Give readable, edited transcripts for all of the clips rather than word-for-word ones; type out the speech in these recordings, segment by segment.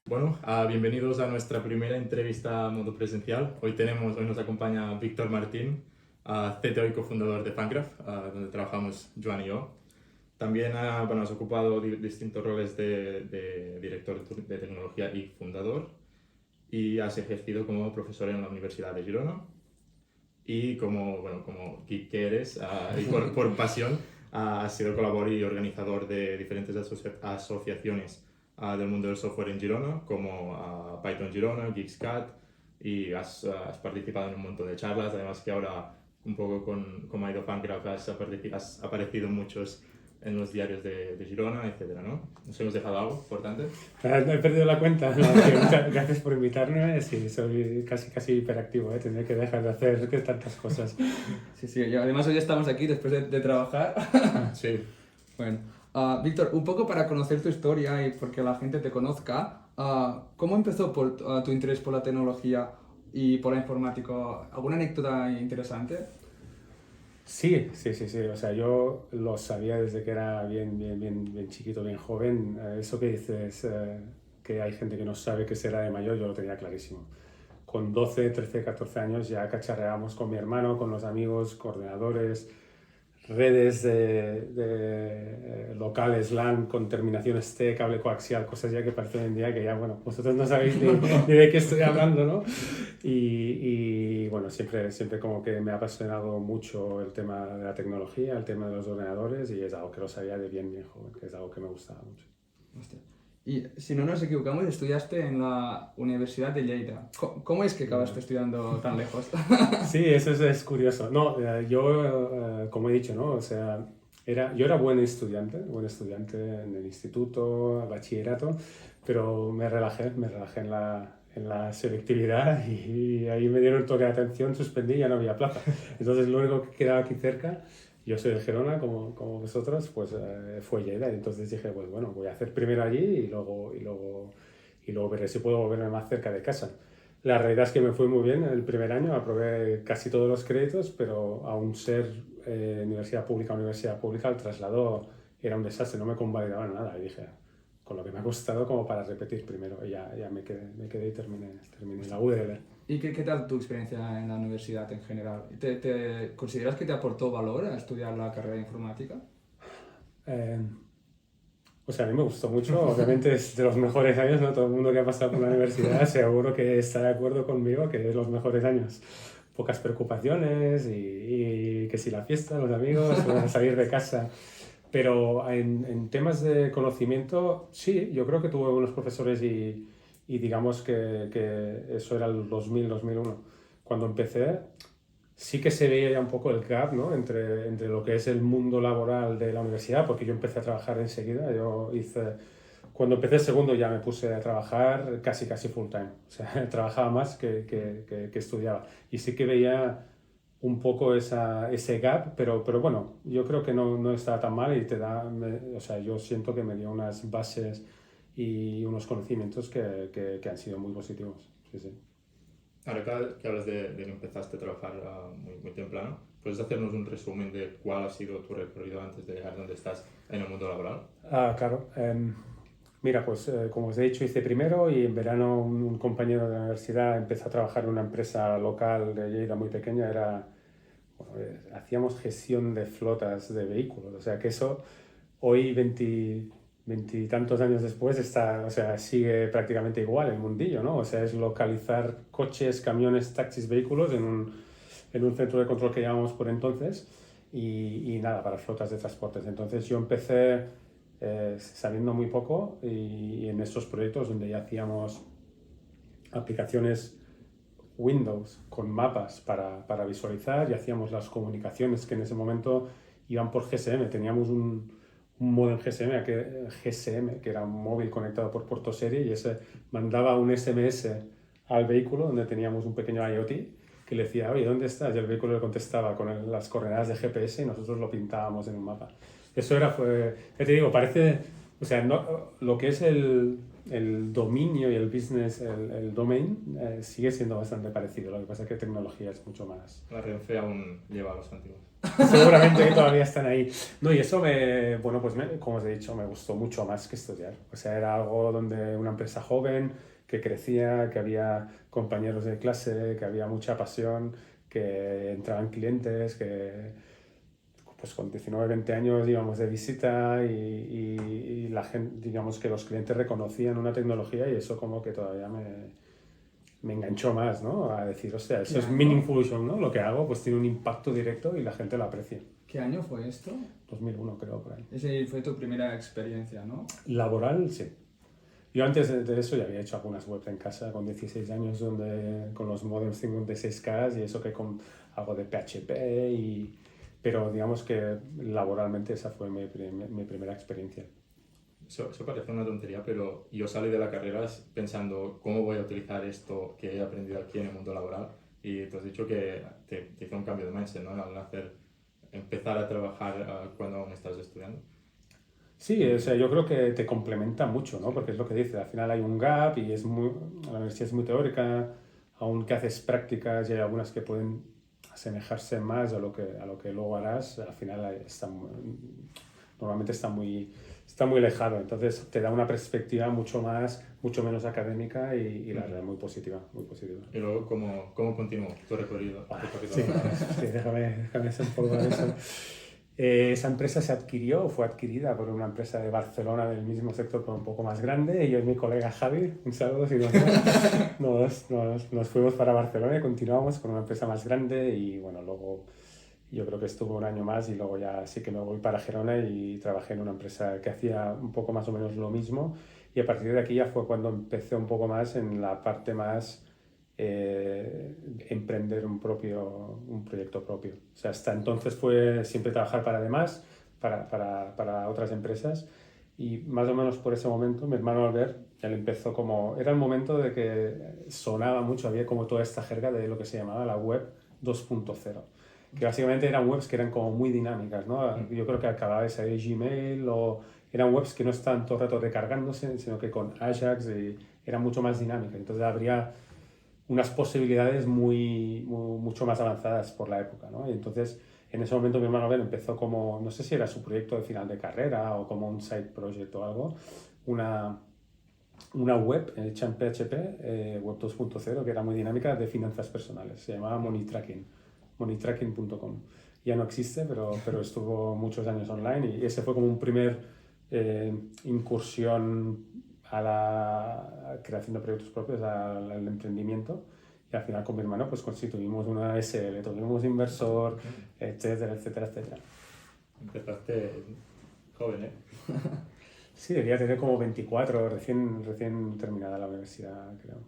Bueno, bienvenidos a nuestra primera entrevista a modo presencial. Hoy nos acompaña Víctor Martín, CTO y cofundador de Fangraph, donde trabajamos Joan y yo. También has ocupado distintos roles de director de tecnología y fundador, y has ejercido como profesor en la Universidad de Girona. Y como geek que eres, y por pasión, has sido colaborador y organizador de diferentes asociaciones del mundo del software en Girona, como Python Girona, GeeksCat, y has participado en un montón de charlas. Además que ahora, un poco con cómo ha ido Fangraph, has aparecido en muchos en los diarios de Girona, etcétera, ¿no? ¿Nos hemos dejado algo importante? No he perdido la cuenta. No, muchas gracias por invitarme. Sí, soy casi hiperactivo, ¿eh? Tendré que dejar de hacer tantas cosas. Sí, sí, y además hoy estamos aquí después de trabajar. Sí. Bueno, Víctor, un poco para conocer tu historia y porque la gente te conozca, ¿cómo empezó tu interés por la tecnología y por la informática? ¿Alguna anécdota interesante? Sí. O sea, yo lo sabía desde que era bien chiquito, bien joven. Eso que dices, que hay gente que no sabe qué será de mayor, yo lo tenía clarísimo. Con 12, 13, 14 años ya cacharreábamos con mi hermano, con los amigos, coordenadores, redes locales, LAN, con terminaciones T, cable coaxial, cosas ya que parece hoy en día que ya, bueno, vosotros no sabéis ni de qué estoy hablando, ¿no? Bueno, siempre como que me ha apasionado mucho el tema de la tecnología, el tema de los ordenadores, y es algo que lo sabía de bien joven, que es algo que me gustaba mucho. Hostia. Y si no nos equivocamos, estudiaste en la Universidad de Lleida. ¿Cómo es que acabaste estudiando tan lejos? Sí, eso es curioso. No, yo, como he dicho, ¿no? O sea, yo era buen estudiante en el instituto, bachillerato, pero me relajé en la selectividad y ahí me dieron un toque de atención, suspendí y ya no había plaza. Entonces, lo único que quedaba aquí cerca, yo soy de Gerona, como vosotros, pues fue Lleida. Y entonces dije, pues bueno, voy a hacer primero allí y luego veré si puedo volverme más cerca de casa. La realidad es que me fue muy bien el primer año, aprobé casi todos los créditos, pero aún ser universidad pública, el traslado era un desastre, no me convalidaban nada. Y dije, con lo que me ha costado como para repetir primero, y ya me quedé y terminé la UDL. ¿Y qué tal tu experiencia en la universidad en general? ¿Te consideras que te aportó valor a estudiar la carrera de informática? Eh, o sea, a mí me gustó mucho, obviamente es de los mejores años, ¿no? Todo el mundo que ha pasado por la universidad seguro que está de acuerdo conmigo que es los mejores años. Pocas preocupaciones y que si la fiesta, los amigos, salir de casa. Pero en temas de conocimiento, sí, yo creo que tuve buenos profesores y digamos que eso era el 2000, 2001. Cuando empecé, sí que se veía ya un poco el gap, ¿no? Entre lo que es el mundo laboral de la universidad, porque yo empecé a trabajar enseguida. Cuando empecé el segundo ya me puse a trabajar casi full time. O sea, trabajaba más que estudiaba. Y sí que veía un poco ese gap, pero bueno, yo creo que no está tan mal y o sea, yo siento que me dio unas bases y unos conocimientos que han sido muy positivos. Sí, sí. Ahora que hablas de que empezaste a trabajar muy temprano, ¿puedes hacernos un resumen de cuál ha sido tu recorrido antes de llegar donde estás en el mundo laboral? Claro. Mira, pues como os he dicho, hice primero y en verano un compañero de la universidad empezó a trabajar en una empresa local de Lleida muy pequeña. Bueno, hacíamos gestión de flotas de vehículos, o sea que eso hoy, veintitantos años después, o sea, sigue prácticamente igual el mundillo, ¿no? O sea, es localizar coches, camiones, taxis, vehículos en un centro de control que llamamos por entonces y nada, para flotas de transportes. Entonces yo empecé sabiendo muy poco y en estos proyectos donde ya hacíamos aplicaciones Windows con mapas para visualizar y hacíamos las comunicaciones que en ese momento iban por GSM. Teníamos un modem GSM, que era un móvil conectado por puerto serie y ese mandaba un SMS al vehículo donde teníamos un pequeño IoT que le decía, oye, ¿dónde estás? Y el vehículo le contestaba con las coordenadas de GPS y nosotros lo pintábamos en un mapa. Ya te digo, parece, o sea, no, lo que es el dominio y el business, el domain, sigue siendo bastante parecido. Lo que pasa es que tecnología es mucho más. La Renfe aún lleva a los antiguos. Seguramente que todavía están ahí. No, y eso bueno, pues como os he dicho, me gustó mucho más que estudiar. O sea, era algo donde una empresa joven, que crecía, que había compañeros de clase, que había mucha pasión, que entraban clientes, que pues con 19, 20 años íbamos de visita y la gente, digamos que los clientes reconocían una tecnología y eso como que todavía me enganchó más, ¿no? A decir, o sea, eso ¿Qué es año? meaningful, ¿no? Lo que hago pues tiene un impacto directo y la gente lo aprecia. ¿Qué año fue esto? 2001 creo, por ahí. Esa fue tu primera experiencia, ¿no? Laboral, sí. Yo antes de eso ya había hecho algunas webs en casa con 16 años donde, con los modems 56K y eso que con algo de PHP, pero digamos que laboralmente esa fue mi primera experiencia. Eso parece una tontería, pero yo salí de la carrera pensando cómo voy a utilizar esto que he aprendido aquí en el mundo laboral. Y tú has dicho que te hizo un cambio de mindset, ¿no? Al empezar a trabajar cuando aún estás estudiando. Sí, o sea, yo creo que te complementa mucho, ¿no? Porque es lo que dice, al final hay un gap y la universidad es muy teórica, aunque haces prácticas y hay algunas que pueden asemejarse más a lo que luego harás, al final normalmente está muy alejado, entonces te da una perspectiva mucho menos académica y la verdad muy positiva, muy positiva. Y luego, ¿cómo continuó tu recorrido? Sí, sí, déjame desempolvar eso. Esa empresa fue adquirida por una empresa de Barcelona del mismo sector, pero un poco más grande. Y yo y mi colega Javi, un saludo si nos nos fuimos para Barcelona y continuamos con una empresa más grande. Y bueno, luego yo creo que estuve un año más y luego ya sí que me voy para Gerona y trabajé en una empresa que hacía un poco más o menos lo mismo. Y a partir de aquí ya fue cuando empecé un poco más en la parte más emprender un proyecto propio. O sea, hasta entonces fue siempre trabajar para demás, para otras empresas. Y más o menos por ese momento, mi hermano Albert, él empezó era el momento de que sonaba mucho, había como toda esta jerga de lo que se llamaba la web 2.0, que básicamente eran webs que eran como muy dinámicas, ¿no? Yo creo que acababais ahí Gmail o eran webs que no estaban todo el rato recargándose, sino que con Ajax eran mucho más dinámicas. Entonces habría unas posibilidades mucho más avanzadas por la época, ¿no? Y entonces, en ese momento mi hermano Ben empezó como, no sé si era su proyecto de final de carrera o como un side project o algo, una web hecha en PHP, web 2.0, que era muy dinámica, de finanzas personales. Se llamaba moneytracking.com. Ya no existe, pero estuvo muchos años online y ese fue como un primer incursión a la creación de proyectos propios, al emprendimiento. Y al final con mi hermano pues constituimos una SL, tuvimos inversor, etcétera, etcétera, etcétera. Empezaste joven, ¿eh? Sí, debía tener como 24, recién terminada la universidad, creo.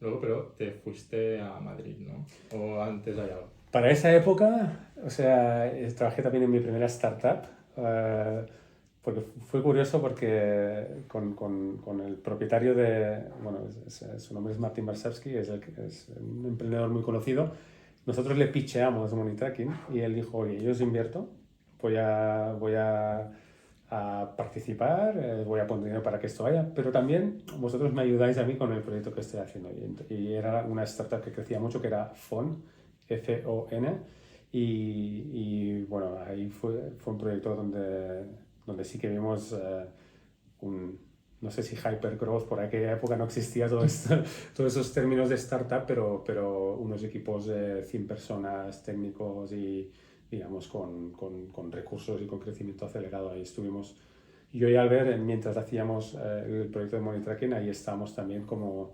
Luego, pero te fuiste a Madrid, ¿no? ¿O antes hay algo? Para esa época, o sea, trabajé también en mi primera startup, porque fue curioso porque con el propietario bueno, su nombre es Martin Varsavsky, es un emprendedor muy conocido. Nosotros le pitcheamos Money Tracking y él dijo, oye, yo os invierto, voy a participar, voy a poner dinero para que esto vaya, pero también vosotros me ayudáis a mí con el proyecto que estoy haciendo. Y era una startup que crecía mucho, que era FON, F-O-N, y bueno, ahí fue un proyecto donde sí que vimos no sé si hypergrowth, por aquella época no existía todos esos términos de startup, pero unos equipos de 100 personas, técnicos y digamos con recursos y con crecimiento acelerado. Ahí estuvimos yo y Albert, mientras hacíamos el proyecto de Money Tracking, ahí estábamos también como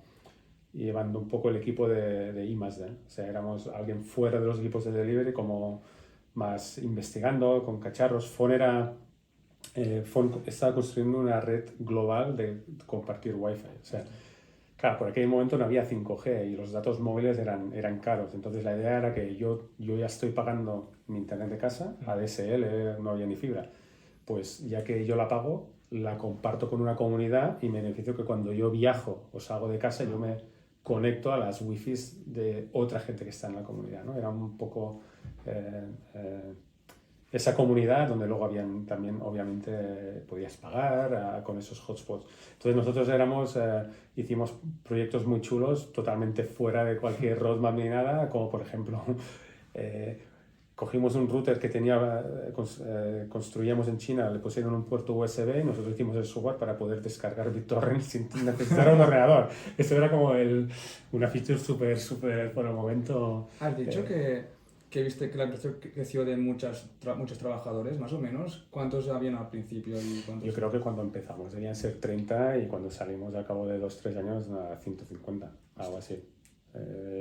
llevando un poco el equipo de I+D. O sea, éramos alguien fuera de los equipos de delivery, como más investigando con cacharros. Fon estaba construyendo una red global de compartir Wi-Fi. O sea, claro, por aquel momento no había 5G y los datos móviles eran caros. Entonces la idea era que yo ya estoy pagando mi internet de casa, ADSL, no había ni fibra. Pues ya que yo la pago, la comparto con una comunidad y me beneficio que cuando yo viajo o salgo de casa yo me conecto a las wifis de otra gente que está en la comunidad, ¿no? Era un poco esa comunidad donde luego habían también, obviamente, podías pagar con esos hotspots. Entonces nosotros hicimos proyectos muy chulos, totalmente fuera de cualquier roadmap ni nada, como por ejemplo, cogimos un router que construíamos en China, le pusieron un puerto USB y nosotros hicimos el software para poder descargar BitTorrent sin necesitar un ordenador. Eso era como una feature súper, por el momento. Has dicho que viste que la empresa creció de muchos trabajadores, más o menos. ¿Cuántos habían al principio y cuántos? Yo creo que cuando empezamos debían ser 30 y cuando salimos al cabo de 2-3 años, 150, algo así.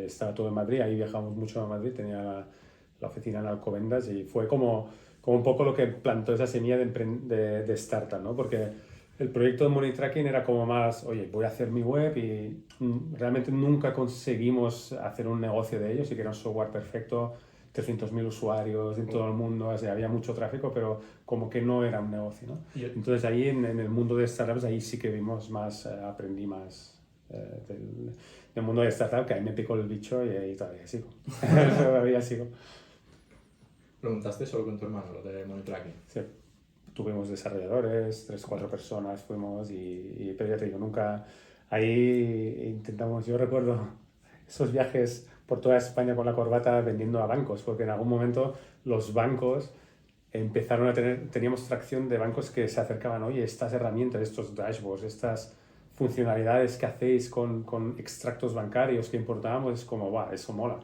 Estaba todo en Madrid, ahí viajamos mucho a Madrid, tenía la oficina en Alcobendas y fue como un poco lo que plantó esa semilla de startup, ¿no? Porque el proyecto de Money Tracking era como más, oye, voy a hacer mi web y realmente nunca conseguimos hacer un negocio de ello, sí que era un software perfecto, 300.000 usuarios en todo el mundo, o sea, había mucho tráfico, pero como que no era un negocio, ¿no? Entonces ahí en el mundo de startups, ahí sí que vimos más, aprendí más del mundo de startup, que ahí me picó el bicho y ahí todavía sigo. Todavía sigo. ¿Preguntaste solo con tu hermano lo de Money Tracking? Sí. Tuvimos desarrolladores, 3-4 personas fuimos pero ya te digo, nunca, ahí intentamos, yo recuerdo esos viajes por toda España con la corbata vendiendo a bancos, porque en algún momento los bancos empezaron a teníamos tracción de bancos que se acercaban, oye, estas herramientas, estos dashboards, estas funcionalidades que hacéis con extractos bancarios que importábamos, es como, guau, eso mola.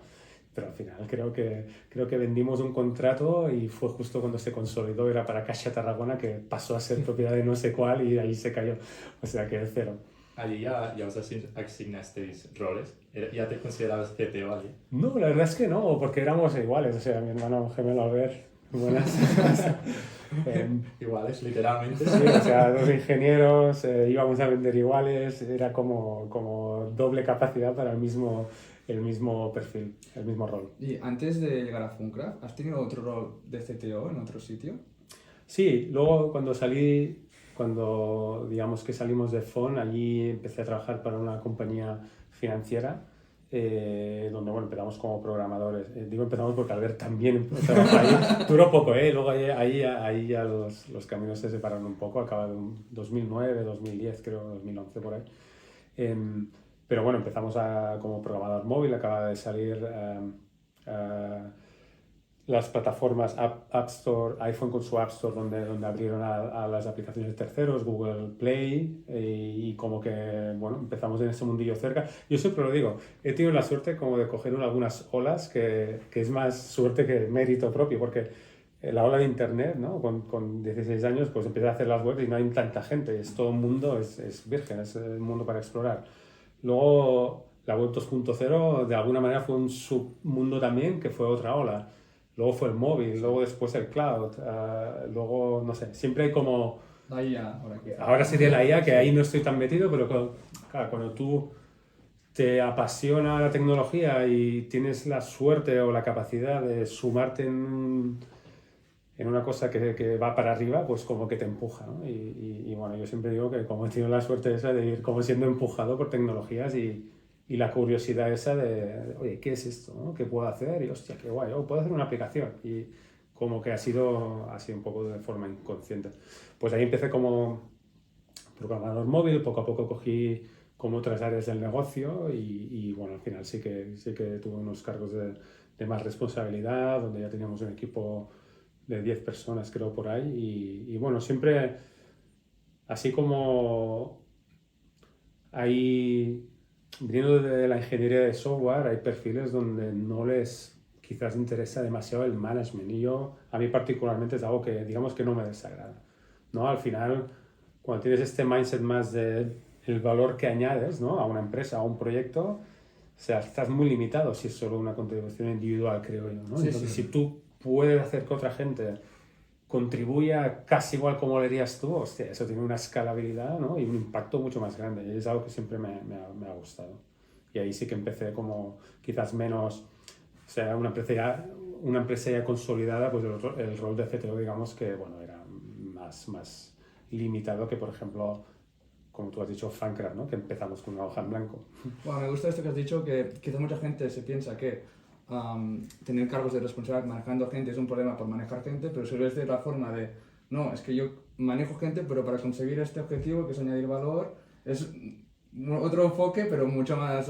Pero al final creo que vendimos un contrato y fue justo cuando se consolidó, era para Caixa Tarragona, que pasó a ser propiedad de no sé cuál y ahí se cayó. O sea que es cero. Allí ya os asignasteis roles. ¿Ya te considerabas CTO allí? No, la verdad es que no, porque éramos iguales. O sea, mi hermano gemelo Albert, buenas. Iguales, literalmente. Sí, o sea, dos ingenieros, íbamos a vender iguales, era como doble capacidad para el mismo perfil, el mismo rol. Y antes de llegar a Funcraft, ¿has tenido otro rol de CTO en otro sitio? Sí, luego cuando digamos que salimos de FON, allí empecé a trabajar para una compañía financiera, donde bueno, empezamos como programadores. Digo empezamos porque Albert también trabajó ahí. Duró poco, luego ahí ya los caminos se separaron un poco, acaba de 2009, 2010, creo, 2011 por ahí. Pero bueno, empezamos como programador móvil, acaba de salir las plataformas App Store, iPhone con su App Store, donde abrieron a las aplicaciones de terceros, Google Play, y como que, bueno, empezamos en ese mundillo cerca. Yo siempre lo digo, he tenido la suerte como de coger algunas olas, que es más suerte que mérito propio, porque la ola de Internet, ¿no? Con 16 años, pues empecé a hacer las webs y no hay tanta gente, es todo un mundo, es virgen, es un mundo para explorar. Luego, la web 2.0 de alguna manera fue un submundo también, que fue otra ola. Luego fue el móvil, luego después el cloud, luego, no sé, siempre hay como... La IA, Ahora sería la IA, que ahí no estoy tan metido, pero claro, cuando tú te apasiona la tecnología y tienes la suerte o la capacidad de sumarte en una cosa que va para arriba, pues como que te empuja, ¿no? Y bueno, yo siempre digo que como he tenido la suerte esa de ir como siendo empujado por tecnologías y la curiosidad esa oye, ¿qué es esto? ¿No? ¿Qué puedo hacer? Y hostia, qué guay, puedo hacer una aplicación. Y como que ha sido así un poco de forma inconsciente. Pues ahí empecé como programador móvil, poco a poco cogí como otras áreas del negocio y bueno, al final sí que tuve unos cargos de más responsabilidad, donde ya teníamos un equipo de 10 personas creo por ahí y bueno, siempre así como hay, viniendo de la ingeniería de software, hay perfiles donde no les quizás interesa demasiado el management y a mí particularmente es algo que digamos que no me desagrada, ¿no? Al final, cuando tienes este mindset más de el valor que añades, ¿no? A una empresa, a un proyecto, o sea, estás muy limitado si es solo una contribución individual, creo yo, ¿no? Sí, Entonces, sí. si tú puedes hacer que otra gente contribuya casi igual como lo harías tú, hostia, eso tiene una escalabilidad, ¿no? Y un impacto mucho más grande. Y es algo que siempre me ha gustado. Y ahí sí que empecé como quizás menos, o sea, una empresa ya consolidada, pues el rol de CTO, digamos que, bueno, era más limitado que, por ejemplo, como tú has dicho, Funcraft, ¿no? Que empezamos con una hoja en blanco. Bueno, me gusta esto que has dicho, que quizás mucha gente se piensa que tener cargos de responsabilidad manejando gente es un problema por manejar gente, pero si lo ves de la forma de, no, es que yo manejo gente, pero para conseguir este objetivo, que es añadir valor, es otro enfoque, pero mucho más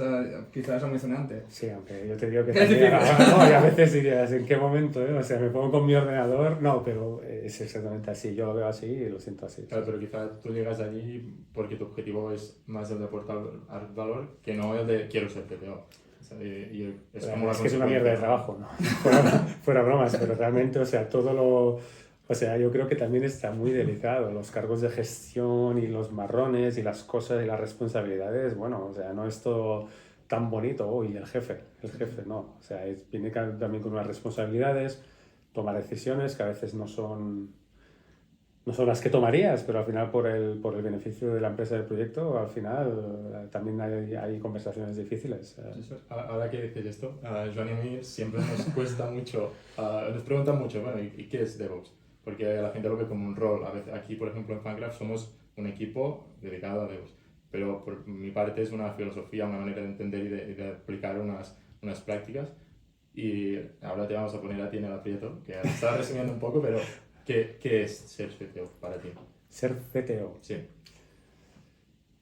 quizás emocionante. Sí, aunque yo te digo que también, no, y a veces dirías, ¿en qué momento? O sea, me pongo con mi ordenador, no, pero es exactamente así, yo lo veo así y lo siento así. Claro, pero quizás tú llegas allí porque tu objetivo es más el de aportar valor que no el de quiero ser CTO. O sea, es como Es que es una mierda de trabajo, ¿no? Fuera bromas, pero realmente, o sea, todo lo... O sea, yo creo que también está muy delicado, los cargos de gestión y los marrones y las cosas y las responsabilidades, bueno, o sea, no es todo tan bonito, uy, el jefe no, o sea, viene también con unas responsabilidades, toma decisiones que a veces no son las que tomarías, pero al final por el beneficio de la empresa del proyecto, al final también hay conversaciones difíciles. Ahora que dices esto, a Joan y a mí siempre nos cuesta mucho, nos preguntan mucho, bueno, ¿y qué es DevOps? Porque la gente lo ve como un rol. A veces, aquí, por ejemplo, en FanCraft somos un equipo dedicado a DevOps, pero por mi parte es una filosofía, una manera de entender y de aplicar unas prácticas. Y ahora te vamos a poner a ti en el aprieto, que estaba resumiendo un poco, pero ¿qué es ser CTO para ti? Ser CTO. Sí.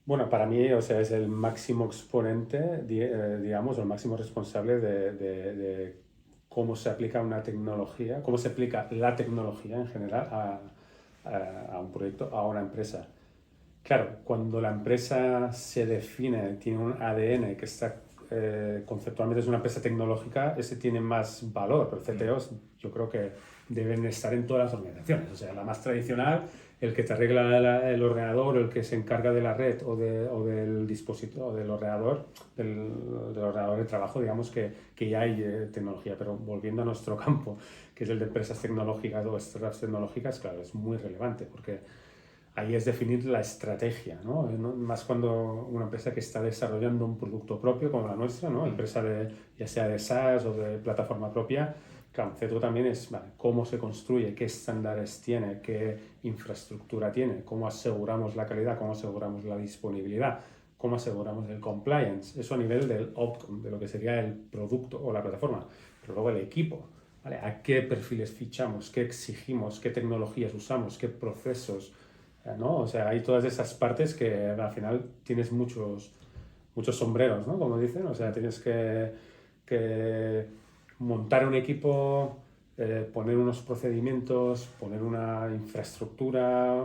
Bueno, para mí, o sea, es el máximo exponente, digamos, o el máximo responsable de cómo se aplica una tecnología, cómo se aplica la tecnología en general a un proyecto, a una empresa. Claro, cuando la empresa se define, tiene un ADN que está conceptualmente es una empresa tecnológica, ese tiene más valor, pero CTOs yo creo que deben estar en todas las organizaciones. O sea, la más tradicional, el que te arregla el ordenador, el que se encarga de la red o del dispositivo, o del ordenador, del ordenador de trabajo, digamos que ya hay tecnología. Pero volviendo a nuestro campo, que es el de empresas tecnológicas o startups tecnológicas, claro, es muy relevante porque ahí es definir la estrategia, ¿no? Más cuando una empresa que está desarrollando un producto propio como la nuestra, ¿no? Empresa ya sea de SaaS o de plataforma propia, claro, CTO también es, vale, cómo se construye, qué estándares tiene, qué infraestructura tiene, cómo aseguramos la calidad, cómo aseguramos la disponibilidad, cómo aseguramos el compliance, eso a nivel del outcome, de lo que sería el producto o la plataforma, pero luego el equipo, ¿vale? ¿A qué perfiles fichamos, qué exigimos, qué tecnologías usamos, qué procesos, ¿no? O sea, hay todas esas partes que al final tienes muchos sombreros, ¿no? Como dicen, o sea, tienes que montar un equipo, poner unos procedimientos, poner una infraestructura,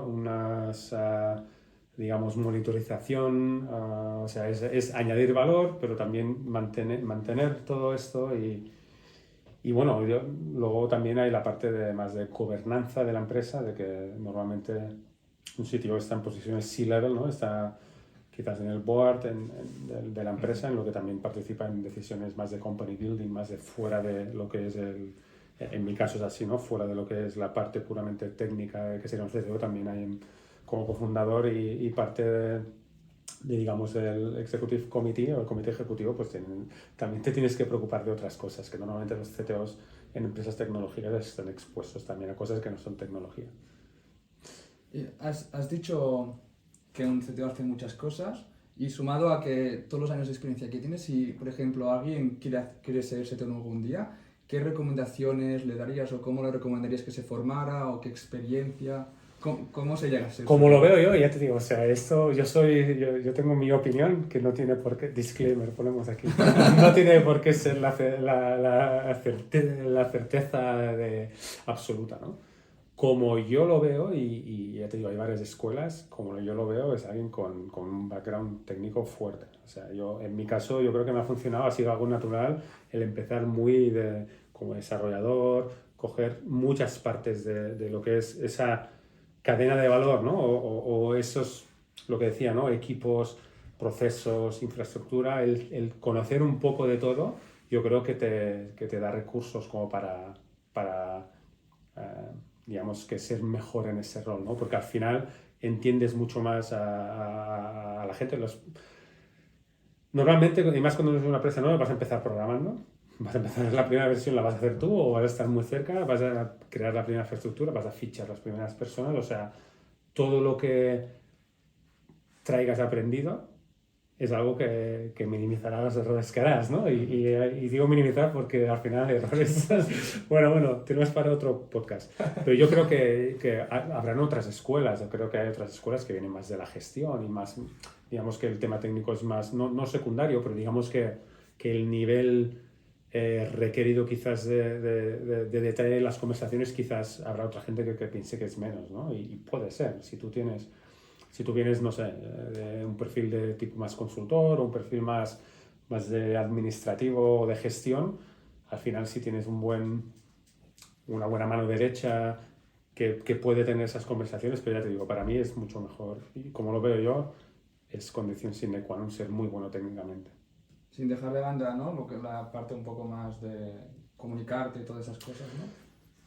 digamos, monitorización, o sea, es añadir valor, pero también mantener todo esto y bueno, luego también hay la parte más de gobernanza de la empresa, de que normalmente un sitio está en posiciones C-level, ¿no? Está quizás en el board de la empresa, en lo que también participa en decisiones más de company building, más de fuera de lo que es en mi caso es así, ¿no? Fuera de lo que es la parte puramente técnica que sería un CTO, también hay como cofundador y parte digamos, el Executive Committee o el comité ejecutivo, pues también te tienes que preocupar de otras cosas, que normalmente los CTOs en empresas tecnológicas están expuestos también a cosas que no son tecnología. Has dicho que un CTO hace muchas cosas y sumado a que todos los años de experiencia que tienes, si por ejemplo alguien quiere ser CTO algún día, ¿qué recomendaciones le darías o cómo le recomendarías que se formara o qué experiencia? ¿Cómo se llega a ser Como CTO? lo veo yo, ya te digo, o sea, esto yo tengo mi opinión que no tiene por qué, disclaimer ponemos aquí, no tiene por qué ser la certeza absoluta, ¿no? Como yo lo veo, y ya te digo, hay varias escuelas, como yo lo veo, es alguien con un background técnico fuerte. O sea, en mi caso, yo creo que me ha funcionado, ha sido algo natural el empezar como desarrollador, coger muchas partes de lo que es esa cadena de valor, ¿no? O esos, lo que decía, ¿no? Equipos, procesos, infraestructura, el conocer un poco de todo, yo creo que te da recursos como para digamos, que ser mejor en ese rol, ¿no? Porque al final entiendes mucho más a la gente. Normalmente, y más cuando es una empresa nueva, vas a empezar programando, vas a empezar la primera versión, la vas a hacer tú o vas a estar muy cerca, vas a crear la primera infraestructura, vas a fichar las primeras personas, o sea, todo lo que traigas aprendido, es algo que minimizará los errores que harás, ¿no? Y digo minimizar porque al final errores... Bueno, tenemos para otro podcast. Pero yo creo que habrán otras escuelas, yo creo que hay otras escuelas que vienen más de la gestión y más, digamos que el tema técnico es más, no secundario, pero digamos que el nivel requerido quizás de detalle de las conversaciones, quizás habrá otra gente que piense que es menos, ¿no? Y puede ser, si tú vienes, no sé, de un perfil de tipo más consultor o un perfil más de administrativo o de gestión, al final si tienes una buena mano derecha que puede tener esas conversaciones, pero ya te digo, para mí es mucho mejor, y como lo veo yo, es condición sine qua non ser muy bueno técnicamente. Sin dejar de banda, ¿no? Lo que la parte un poco más de comunicarte y todas esas cosas, ¿no?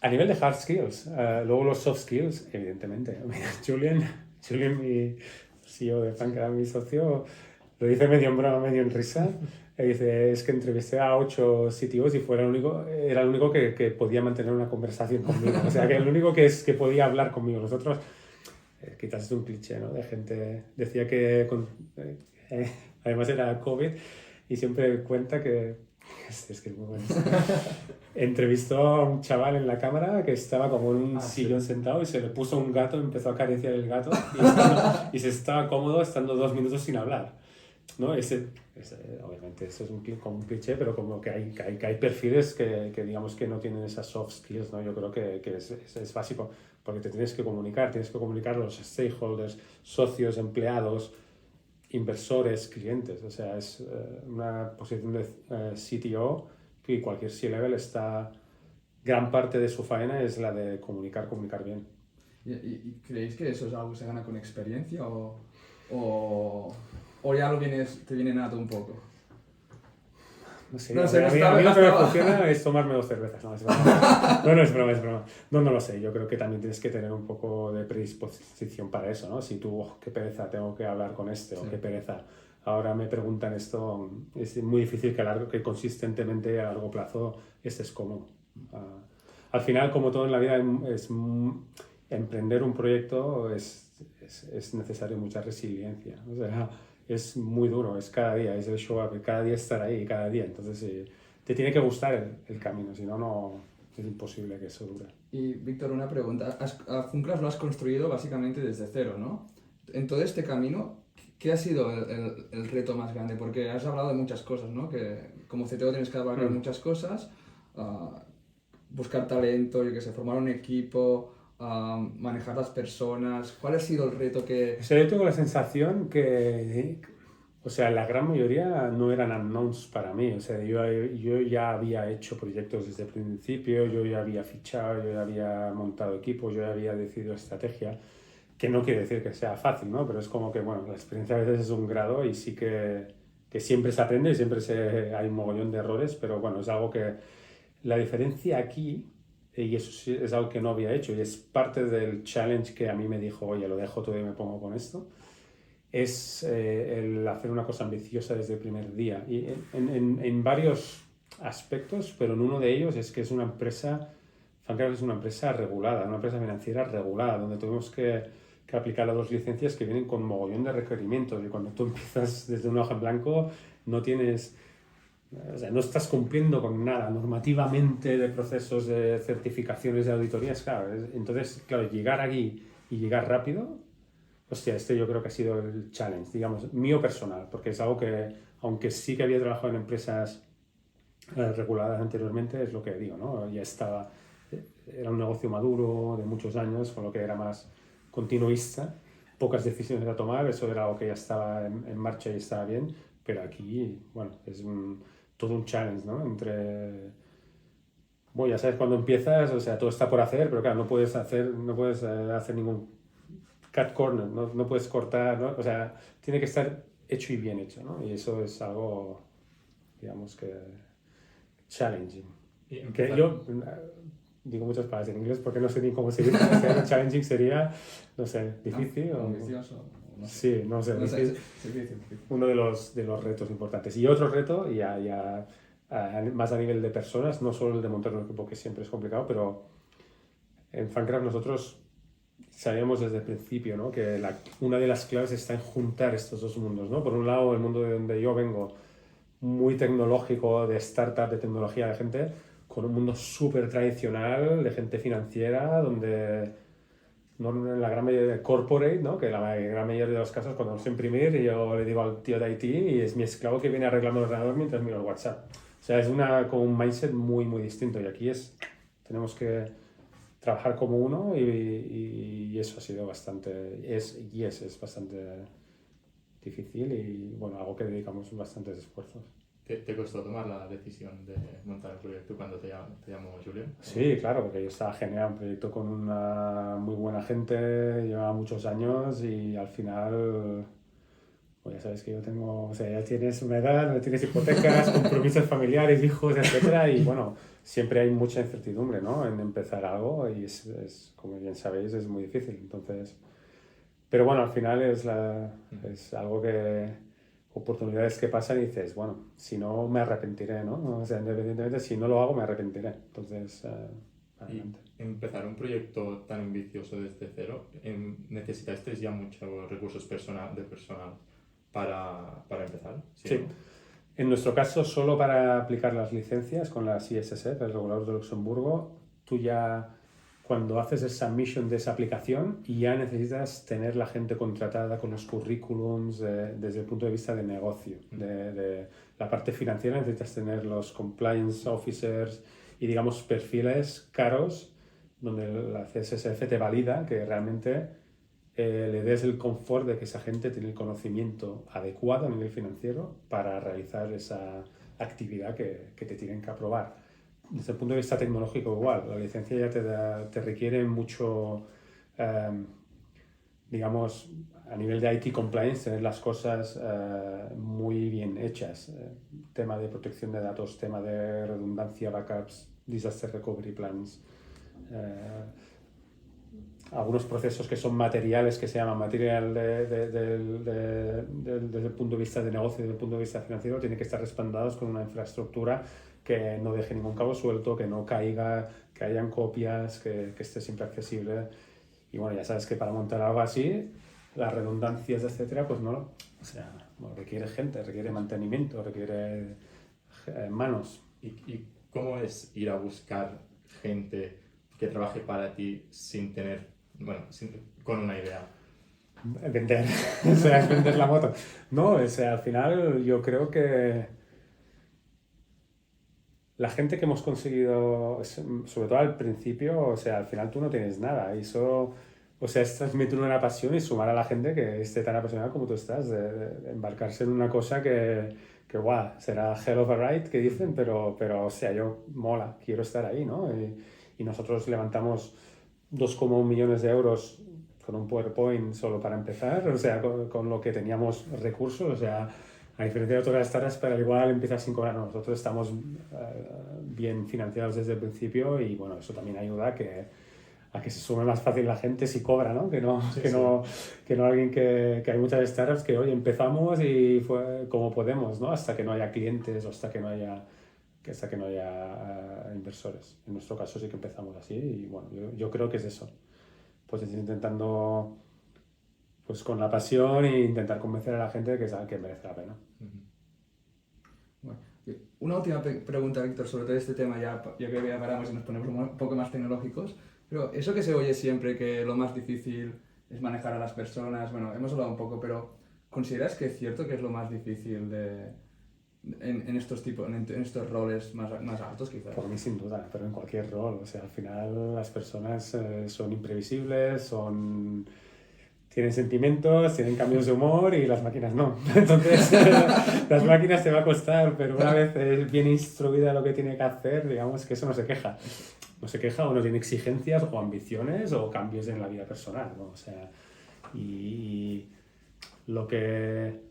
A nivel de hard skills, luego los soft skills, evidentemente. Mira, Julian, mi CEO de Fancraft, mi socio, lo dice medio en broma, medio en risa. Y dice, es que entrevisté a 8 CTOs y era el único que podía mantener una conversación conmigo. O sea, que el único que podía hablar conmigo. Los otros, quizás es un cliché, ¿no? De gente, decía que además era COVID y siempre cuenta que es que es muy bueno. Entrevistó a un chaval en la cámara que estaba como en un sillón sentado y se le puso un gato, empezó a acariciar el gato y se estaba cómodo estando 2 minutos sin hablar, ¿no? Obviamente eso es como un cliché, pero como que hay perfiles que digamos que no tienen esas soft skills, ¿no? Yo creo que es básico porque tienes que comunicar a los stakeholders, socios, empleados, inversores, clientes. O sea, es una posición de CTO y cualquier C-level gran parte de su faena es la de comunicar bien. ¿Y creéis que eso es algo que se gana con experiencia o ya te viene nato un poco? No sé, a mí lo que me funciona es tomarme 2 cervezas. No, es broma. No es broma. No lo sé. Yo creo que también tienes que tener un poco de predisposición para eso, ¿no? Si tú, qué pereza, tengo que hablar con o qué pereza, ahora me preguntan esto, es muy difícil que consistentemente a largo plazo estés cómodo. Al final, como todo en la vida, emprender un proyecto es necesario mucha resiliencia. O sea, es muy duro, es cada día, es el show up, cada día estar ahí, cada día. Entonces, te tiene que gustar el camino, si no, no es imposible que eso dure. Y Víctor, una pregunta. A Funcraft lo has construido básicamente desde cero, ¿no? En todo este camino, ¿qué ha sido el reto más grande? Porque has hablado de muchas cosas, ¿no? Que como CTO tienes que abarcar muchas cosas, buscar talento, yo que sé, formar un equipo, manejar las personas. ¿Cuál ha sido el reto que...? O sea, yo tengo la sensación o sea, la gran mayoría no eran unknowns para mí. O sea, yo ya había hecho proyectos desde el principio, yo ya había fichado, yo ya había montado equipos, yo ya había decidido estrategia, que no quiere decir que sea fácil, ¿no? Pero es como que, bueno, la experiencia a veces es un grado y sí que siempre se aprende y siempre hay un mogollón de errores, pero bueno, es algo que la diferencia aquí, y eso sí es algo que no había hecho y es parte del challenge que a mí me dijo, oye, lo dejo todo y me pongo con esto, es el hacer una cosa ambiciosa desde el primer día. Y en varios aspectos, pero en uno de ellos es que es una empresa, Fancraft es una empresa regulada, una empresa financiera regulada, donde tuvimos que aplicar las 2 licencias que vienen con mogollón de requerimientos. Y cuando tú empiezas desde una hoja en blanco, no tienes... O sea, no estás cumpliendo con nada normativamente de procesos de certificaciones de auditorías, claro. Entonces, claro, llegar aquí y llegar rápido, hostia, yo creo que ha sido el challenge, digamos, mío personal, porque es algo que, aunque sí que había trabajado en empresas reguladas anteriormente, es lo que digo, ¿no? Ya era un negocio maduro de muchos años, con lo que era más continuista, pocas decisiones a tomar, eso era algo que ya estaba en marcha y estaba bien, pero aquí, bueno, es todo un challenge, ¿no? Bueno, ya sabes, cuando empiezas, o sea, todo está por hacer, pero claro, no puedes hacer ningún cut corner, no puedes cortar, ¿no? O sea, tiene que estar hecho y bien hecho, ¿no? Y eso es algo, digamos que, challenging. Que yo digo muchas palabras en inglés porque no sé ni cómo se dice. Challenging sería, no sé, difícil o... Ambicioso. No sé. Sí, no sé. Difícil. Uno de los retos importantes. Y otro reto, ya más a nivel de personas, no solo el de montar un equipo, que siempre es complicado, pero en Fancraft nosotros sabíamos desde el principio, ¿no? Que una de las claves está en juntar estos dos mundos, ¿no? Por un lado, el mundo de donde yo vengo, muy tecnológico, de startup, de tecnología, de gente, con un mundo súper tradicional, de gente financiera, donde no en la gran mayoría de corporate, ¿no? Que la gran mayoría de los casos cuando vamos a imprimir yo le digo al tío de IT y es mi esclavo que viene arreglando el ordenador mientras miro el WhatsApp. O sea, es como un mindset muy, muy distinto y aquí tenemos que trabajar como uno y eso ha sido es bastante difícil y bueno, algo que dedicamos bastantes esfuerzos. ¿Te costó tomar la decisión de montar el proyecto cuando te llamó Julián? Sí, claro, porque yo estaba genial, un proyecto con una muy buena gente, llevaba muchos años y al final, pues ya sabes que yo tengo, o sea, ya tienes una edad, no tienes hipotecas, compromisos familiares, hijos, etcétera, y bueno, siempre hay mucha incertidumbre, ¿no? En empezar algo y como bien sabéis, es muy difícil. Entonces, pero bueno, al final es algo oportunidades que pasan y dices, bueno, si no me arrepentiré, ¿no? O sea, independientemente, si no lo hago me arrepentiré. Entonces, adelante. Y empezar un proyecto tan ambicioso desde cero, ¿necesitasteis ya muchos recursos de personal para empezar? Sí. ¿No? En nuestro caso, solo para aplicar las licencias con las ISSF, el regulador de Luxemburgo, tú ya cuando haces el submission de esa aplicación ya necesitas tener la gente contratada con los currículums desde el punto de vista de negocio. De la parte financiera necesitas tener los compliance officers y digamos perfiles caros donde la CSSF te valida que realmente le des el confort de que esa gente tiene el conocimiento adecuado a nivel financiero para realizar esa actividad que te tienen que aprobar. Desde el punto de vista tecnológico igual, la licencia ya te requiere mucho, digamos, a nivel de IT compliance, tener las cosas muy bien hechas. Tema de protección de datos, tema de redundancia, backups, disaster recovery plans. Algunos procesos que son materiales, que se llaman material desde el punto de vista de negocio, desde el punto de vista financiero, tienen que estar respaldados con una infraestructura que no deje ningún cabo suelto, que no caiga, que hayan copias, que esté siempre accesible. Y bueno, ya sabes que para montar algo así, las redundancias, etcétera, pues no, o sea, bueno, requiere gente, requiere mantenimiento, requiere manos. ¿Y cómo es ir a buscar gente que trabaje para ti sin tener, bueno, con una idea? Vender, o sea, es vender la moto. No, o sea, al final yo creo que la gente que hemos conseguido, sobre todo al principio, o sea, al final tú no tienes nada y eso, o sea, es transmitir una pasión y sumar a la gente que esté tan apasionada como tú estás, de embarcarse en una cosa guau, será hell of a ride, que dicen, pero, o sea, yo mola, quiero estar ahí, ¿no? Y nosotros levantamos 2,1 millones de euros con un PowerPoint solo para empezar, o sea, con lo que teníamos recursos, o sea, a diferencia de otras startups, pero al igual empiezas sin cobrar. Nosotros estamos bien financiados desde el principio y bueno, eso también ayuda a que se sume más fácil la gente si cobra, ¿no? Que no, Sí, que sí. no, que no alguien que hay muchas startups que hoy empezamos y fue como podemos, ¿no? Hasta que no haya clientes o hasta que no haya inversores. En nuestro caso sí que empezamos así y bueno, yo creo que es eso. Pues es intentando pues con la pasión e intentar convencer a la gente de que sabe que merece la pena. Bueno, una última pregunta, Víctor, sobre todo este tema, ya que ya paramos y nos ponemos un poco más tecnológicos, pero eso que se oye siempre, que lo más difícil es manejar a las personas, bueno, hemos hablado un poco, pero ¿consideras que es cierto que es lo más difícil en estos tipos, en estos roles más altos quizás? Por mí sin duda, pero en cualquier rol, o sea, al final las personas son imprevisibles, tienen sentimientos, tienen cambios de humor y las máquinas no. Entonces, las máquinas te va a costar, pero una vez es bien instruida lo que tiene que hacer, digamos que eso no se queja. No se queja o no tiene exigencias o ambiciones o cambios en la vida personal, ¿no? O sea, y lo que...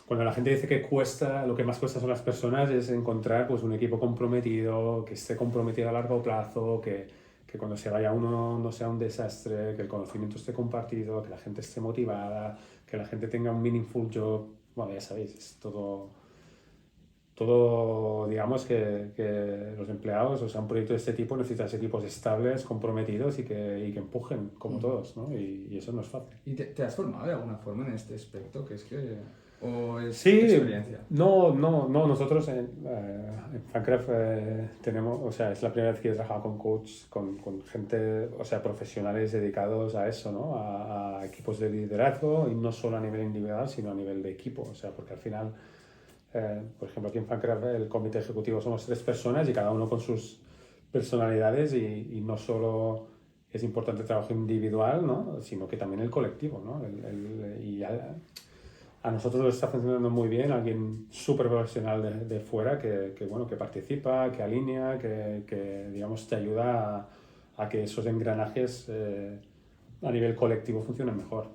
Cuando la gente dice que cuesta, lo que más cuesta son las personas es encontrar pues, un equipo comprometido, que esté comprometido a largo plazo, que cuando se vaya uno no sea un desastre, que el conocimiento esté compartido, que la gente esté motivada, que la gente tenga un meaningful job. Bueno, ya sabéis, es todo todo, digamos que los empleados, o sea, un proyecto de este tipo necesitas equipos estables, comprometidos y que empujen, como todos, ¿no? Y eso no es fácil. ¿Y te has formado de alguna forma en este aspecto? Que es que... ¿O es Sí, experiencia? no, nosotros en Fancraft tenemos, o sea, es la primera vez que he trabajado con coach, con gente, o sea, profesionales dedicados a eso, ¿no? A equipos de liderazgo y no solo a nivel individual, sino a nivel de equipo, o sea, porque al final, por ejemplo, aquí en Fancraft el comité ejecutivo somos 3 personas y cada uno con sus personalidades y no solo es importante el trabajo individual, ¿no? Sino que también el colectivo, ¿no? A nosotros nos está funcionando muy bien, alguien súper profesional de fuera bueno, que participa, que alinea, digamos, te ayuda a que esos engranajes a nivel colectivo funcionen mejor.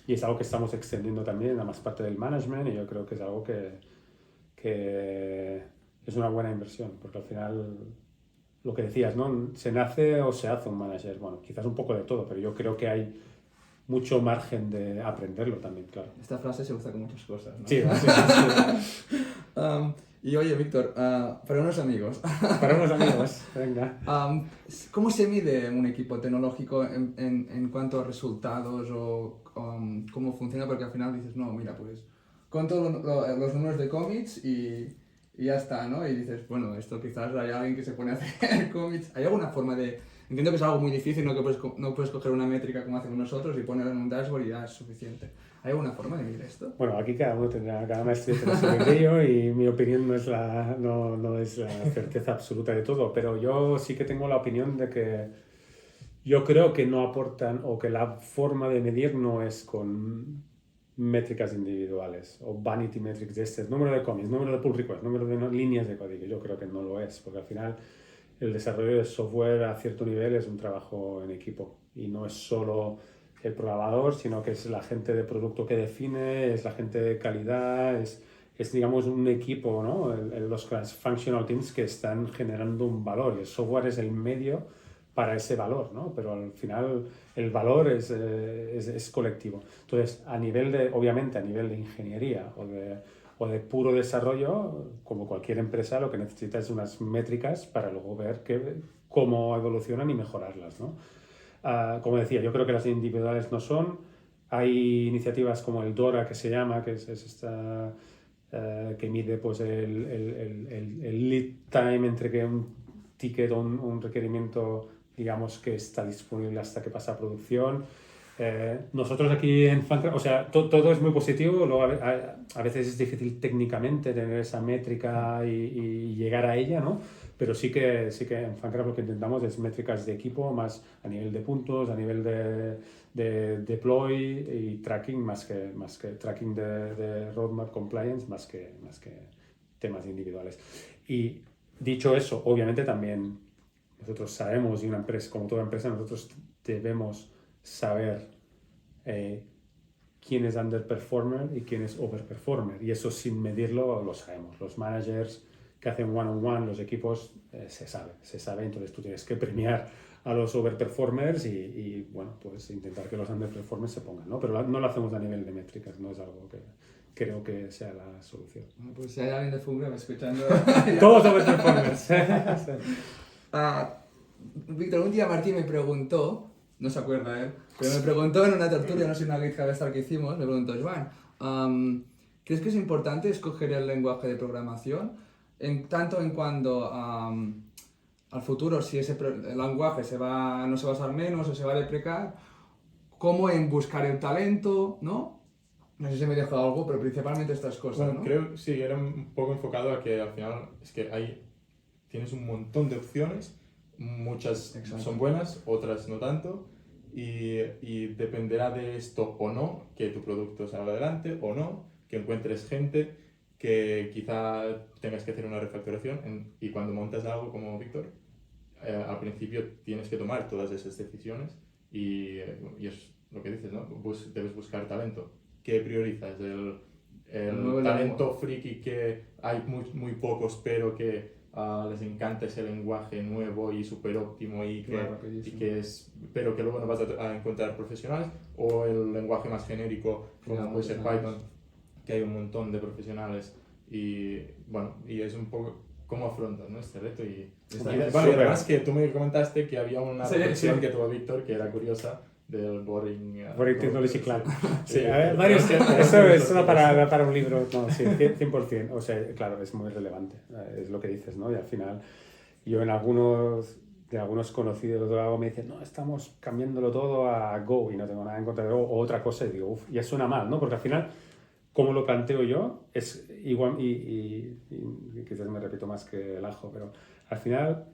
Y es algo que estamos extendiendo también a más parte del management y yo creo que es algo que es una buena inversión, porque al final, lo que decías, ¿no? ¿Se nace o se hace un manager? Bueno, quizás un poco de todo, pero yo creo que hay mucho margen de aprenderlo también, claro. Esta frase se usa con muchas cosas, ¿no? Sí, sí. Y oye, Víctor, para unos amigos, Para unos amigos, venga. ¿cómo se mide un equipo tecnológico en cuanto a resultados o cómo funciona? Porque al final dices, no, mira, pues con todos los números de cómics y ya está, ¿no? Y dices, bueno, esto quizás hay alguien que se pone a hacer cómics. ¿Hay alguna forma de...? Entiendo que es algo muy difícil, no, que no puedes coger una métrica como hacemos nosotros y ponerla en un dashboard y ya es suficiente. ¿Hay alguna forma de medir esto? Bueno, aquí cada uno tendrá, cada maestría tendrá su criterio y mi opinión no es la certeza absoluta de todo, pero yo sí que tengo la opinión de que yo creo que no aportan o que la forma de medir no es con métricas individuales o vanity metrics de este, número de cómics, número de pull requests, número de líneas de código. Yo creo que no lo es, porque al final el desarrollo de software a cierto nivel es un trabajo en equipo y no es solo el programador, sino que es la gente de producto que define, es la gente de calidad, es digamos un equipo, ¿no? Los functional teams que están generando un valor y el software es el medio para ese valor, ¿no? Pero al final el valor es colectivo. Entonces, obviamente a nivel de ingeniería o de puro desarrollo, como cualquier empresa, lo que necesita es unas métricas para luego ver cómo evolucionan y mejorarlas, ¿no? Como decía, yo creo que las individuales no son. Hay iniciativas como el DORA, que se llama, que es esta que mide pues, el lead time entre que un ticket o un requerimiento, digamos, que está disponible hasta que pasa a producción. Nosotros aquí en Fancraft, o sea, todo es muy positivo, luego a veces es difícil técnicamente tener esa métrica y llegar a ella, ¿no? Pero sí que en Fancraft lo que intentamos es métricas de equipo, más a nivel de puntos, a nivel de deploy y tracking, más que tracking de roadmap compliance, más que temas individuales. Y dicho eso, obviamente también nosotros sabemos, y una empresa, como toda empresa, nosotros debemos saber quién es underperformer y quién es overperformer. Y eso sin medirlo lo sabemos. Los managers que hacen one-on-one, los equipos, se sabe. Entonces tú tienes que premiar a los overperformers y bueno, pues intentar que los underperformers se pongan, ¿no? Pero no lo hacemos a nivel de métricas, no es algo que creo que sea la solución. Pues si hay alguien de Fungra escuchando... Todos overperformers. Víctor, un día Martín me preguntó, no se acuerda él, pero me preguntó en una tertulia, no sé, en una GitHub Star que hicimos, me preguntó, Joan, ¿crees que es importante escoger el lenguaje de programación? Tanto en cuanto al futuro, si ese lenguaje no se va a usar menos o se va a deprecar, como en buscar el talento, ¿no? No sé si me he dejado algo, pero principalmente estas cosas, Bueno, ¿no? creo sí, era un poco enfocado a que al final es que tienes un montón de opciones, muchas Exacto. son buenas, otras no tanto, y dependerá de esto o no, que tu producto salga adelante o no, que encuentres gente, que quizá tengas que hacer una refactoración, y cuando montas algo como Víctor, al principio tienes que tomar todas esas decisiones y es lo que dices, ¿no? Debes buscar talento. ¿Qué priorizas? El talento friki que hay muy pocos, pero que les encanta ese lenguaje nuevo y súper óptimo pero que luego no vas a encontrar profesionales, o el lenguaje más genérico como puede ser Python, que hay un montón de profesionales Y bueno, y es un poco cómo afrontas, ¿no? Este reto y esta Sí, idea. Bueno, y súper. además que tú me comentaste que había una Sí, reflexión sí. que tuvo Víctor que era curiosa del Boring... Boring Technology Club. Sí, Sí, a ver, pero varios, es que- eso es una para un libro, no, sí, 100%. O sea, claro, es muy relevante, es lo que dices, ¿no? Y al final, yo de algunos conocidos o algo me dicen, no, estamos cambiándolo todo a Go y no tengo nada en contra de Go, o otra cosa, y digo, uff, ya suena mal, ¿no? Porque al final, como lo planteo yo, es igual, y quizás me repito más que el ajo, pero al final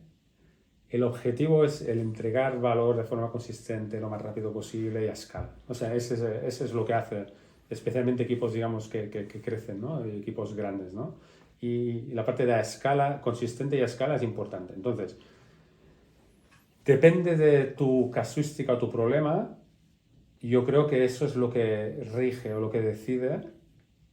el objetivo es el entregar valor de forma consistente lo más rápido posible y a escala. O sea, ese es lo que hace especialmente equipos, digamos, que crecen, ¿no? Y equipos grandes, ¿no? Y la parte de a escala, consistente y a escala es importante. Entonces, depende de tu casuística o tu problema, yo creo que eso es lo que rige o lo que decide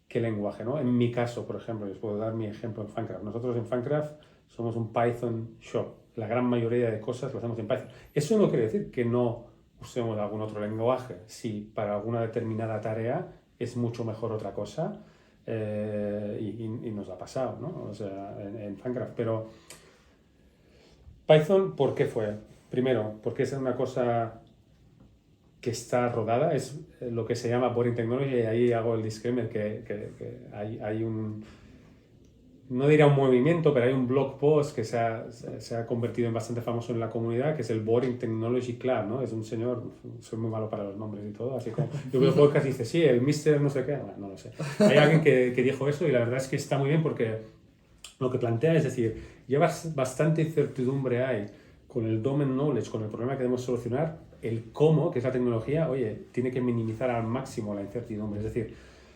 qué lenguaje, ¿no? En mi caso, por ejemplo, les puedo dar mi ejemplo en Fancraft. Nosotros en Fancraft somos un Python shop. La gran mayoría de cosas lo hacemos en Python. Eso no quiere decir que no usemos algún otro lenguaje. Si para alguna determinada tarea es mucho mejor otra cosa, y nos ha pasado, ¿no? O sea, en Fancraft. Pero Python, ¿por qué fue? Primero, porque es una cosa que está rodada, es lo que se llama Boring Technology, y ahí hago el disclaimer que hay un, no diría un movimiento, pero hay un blog post que se ha convertido en bastante famoso en la comunidad, que es el Boring Technology Club, ¿no? Es un señor, soy muy malo para los nombres y todo, así como yo veo podcast y dice, sí, el Mister no sé qué, bueno, no lo sé. Hay alguien que dijo eso y la verdad es que está muy bien porque lo que plantea es decir, llevas bastante incertidumbre ahí con el domain knowledge, con el problema que debemos solucionar, el cómo, que es la tecnología, oye, tiene que minimizar al máximo la incertidumbre. Es decir,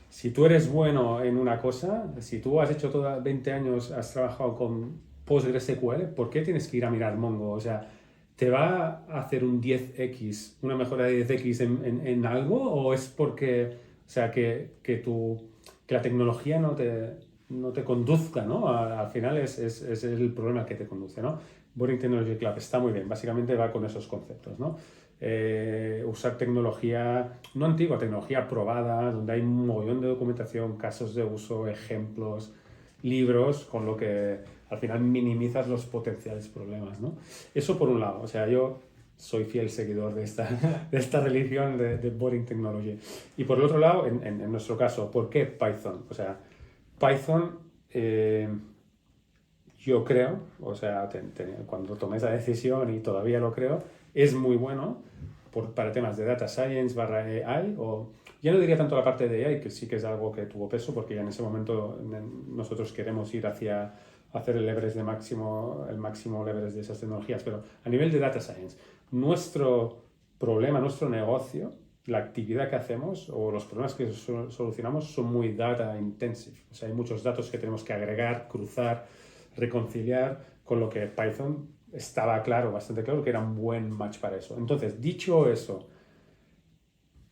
si tú eres bueno en una cosa, si tú has hecho 20 años, has trabajado con PostgreSQL, ¿por qué tienes que ir a mirar Mongo? O sea, ¿te va a hacer un 10x, una mejora de 10x en algo? ¿O es porque, o sea, que la tecnología no te conduzca, ¿no? Al final es el problema que te conduce, ¿no? Boring Technology Club está muy bien, básicamente va con esos conceptos, ¿no? Usar tecnología, no antigua, tecnología probada, donde hay un mogollón de documentación, casos de uso, ejemplos, libros, con lo que al final minimizas los potenciales problemas, ¿no? Eso por un lado, o sea, yo soy fiel seguidor de esta religión de Boring Technology. Y por el otro lado, en nuestro caso, ¿por qué Python? O sea, Python, yo creo, o sea, cuando tomé esa decisión y todavía lo creo, es muy bueno para temas de data science barra AI, o ya no diría tanto la parte de AI, que sí que es algo que tuvo peso, porque ya en ese momento nosotros queremos ir hacia hacer el leverage el máximo leverage de esas tecnologías, pero a nivel de data science, nuestro problema, nuestro negocio, la actividad que hacemos o los problemas que solucionamos son muy data intensive. O sea, hay muchos datos que tenemos que agregar, cruzar, reconciliar, con lo que Python estaba claro, bastante claro, que era un buen match para eso. Entonces, dicho eso,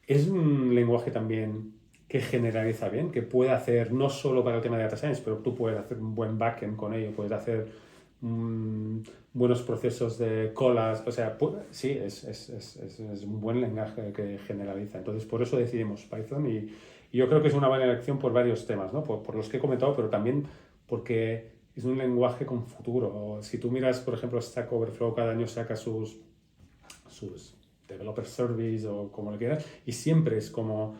es un lenguaje también que generaliza bien, que puede hacer no solo para el tema de data science, pero tú puedes hacer un buen backend con ello, puedes hacer buenos procesos de colas, o sea, sí, es un buen lenguaje que generaliza. Entonces, por eso decidimos Python y yo creo que es una buena elección por varios temas, ¿no? Por los que he comentado, pero también porque es un lenguaje con futuro. Si tú miras, por ejemplo, Stack Overflow cada año saca sus developer service o como le quieras, y siempre es como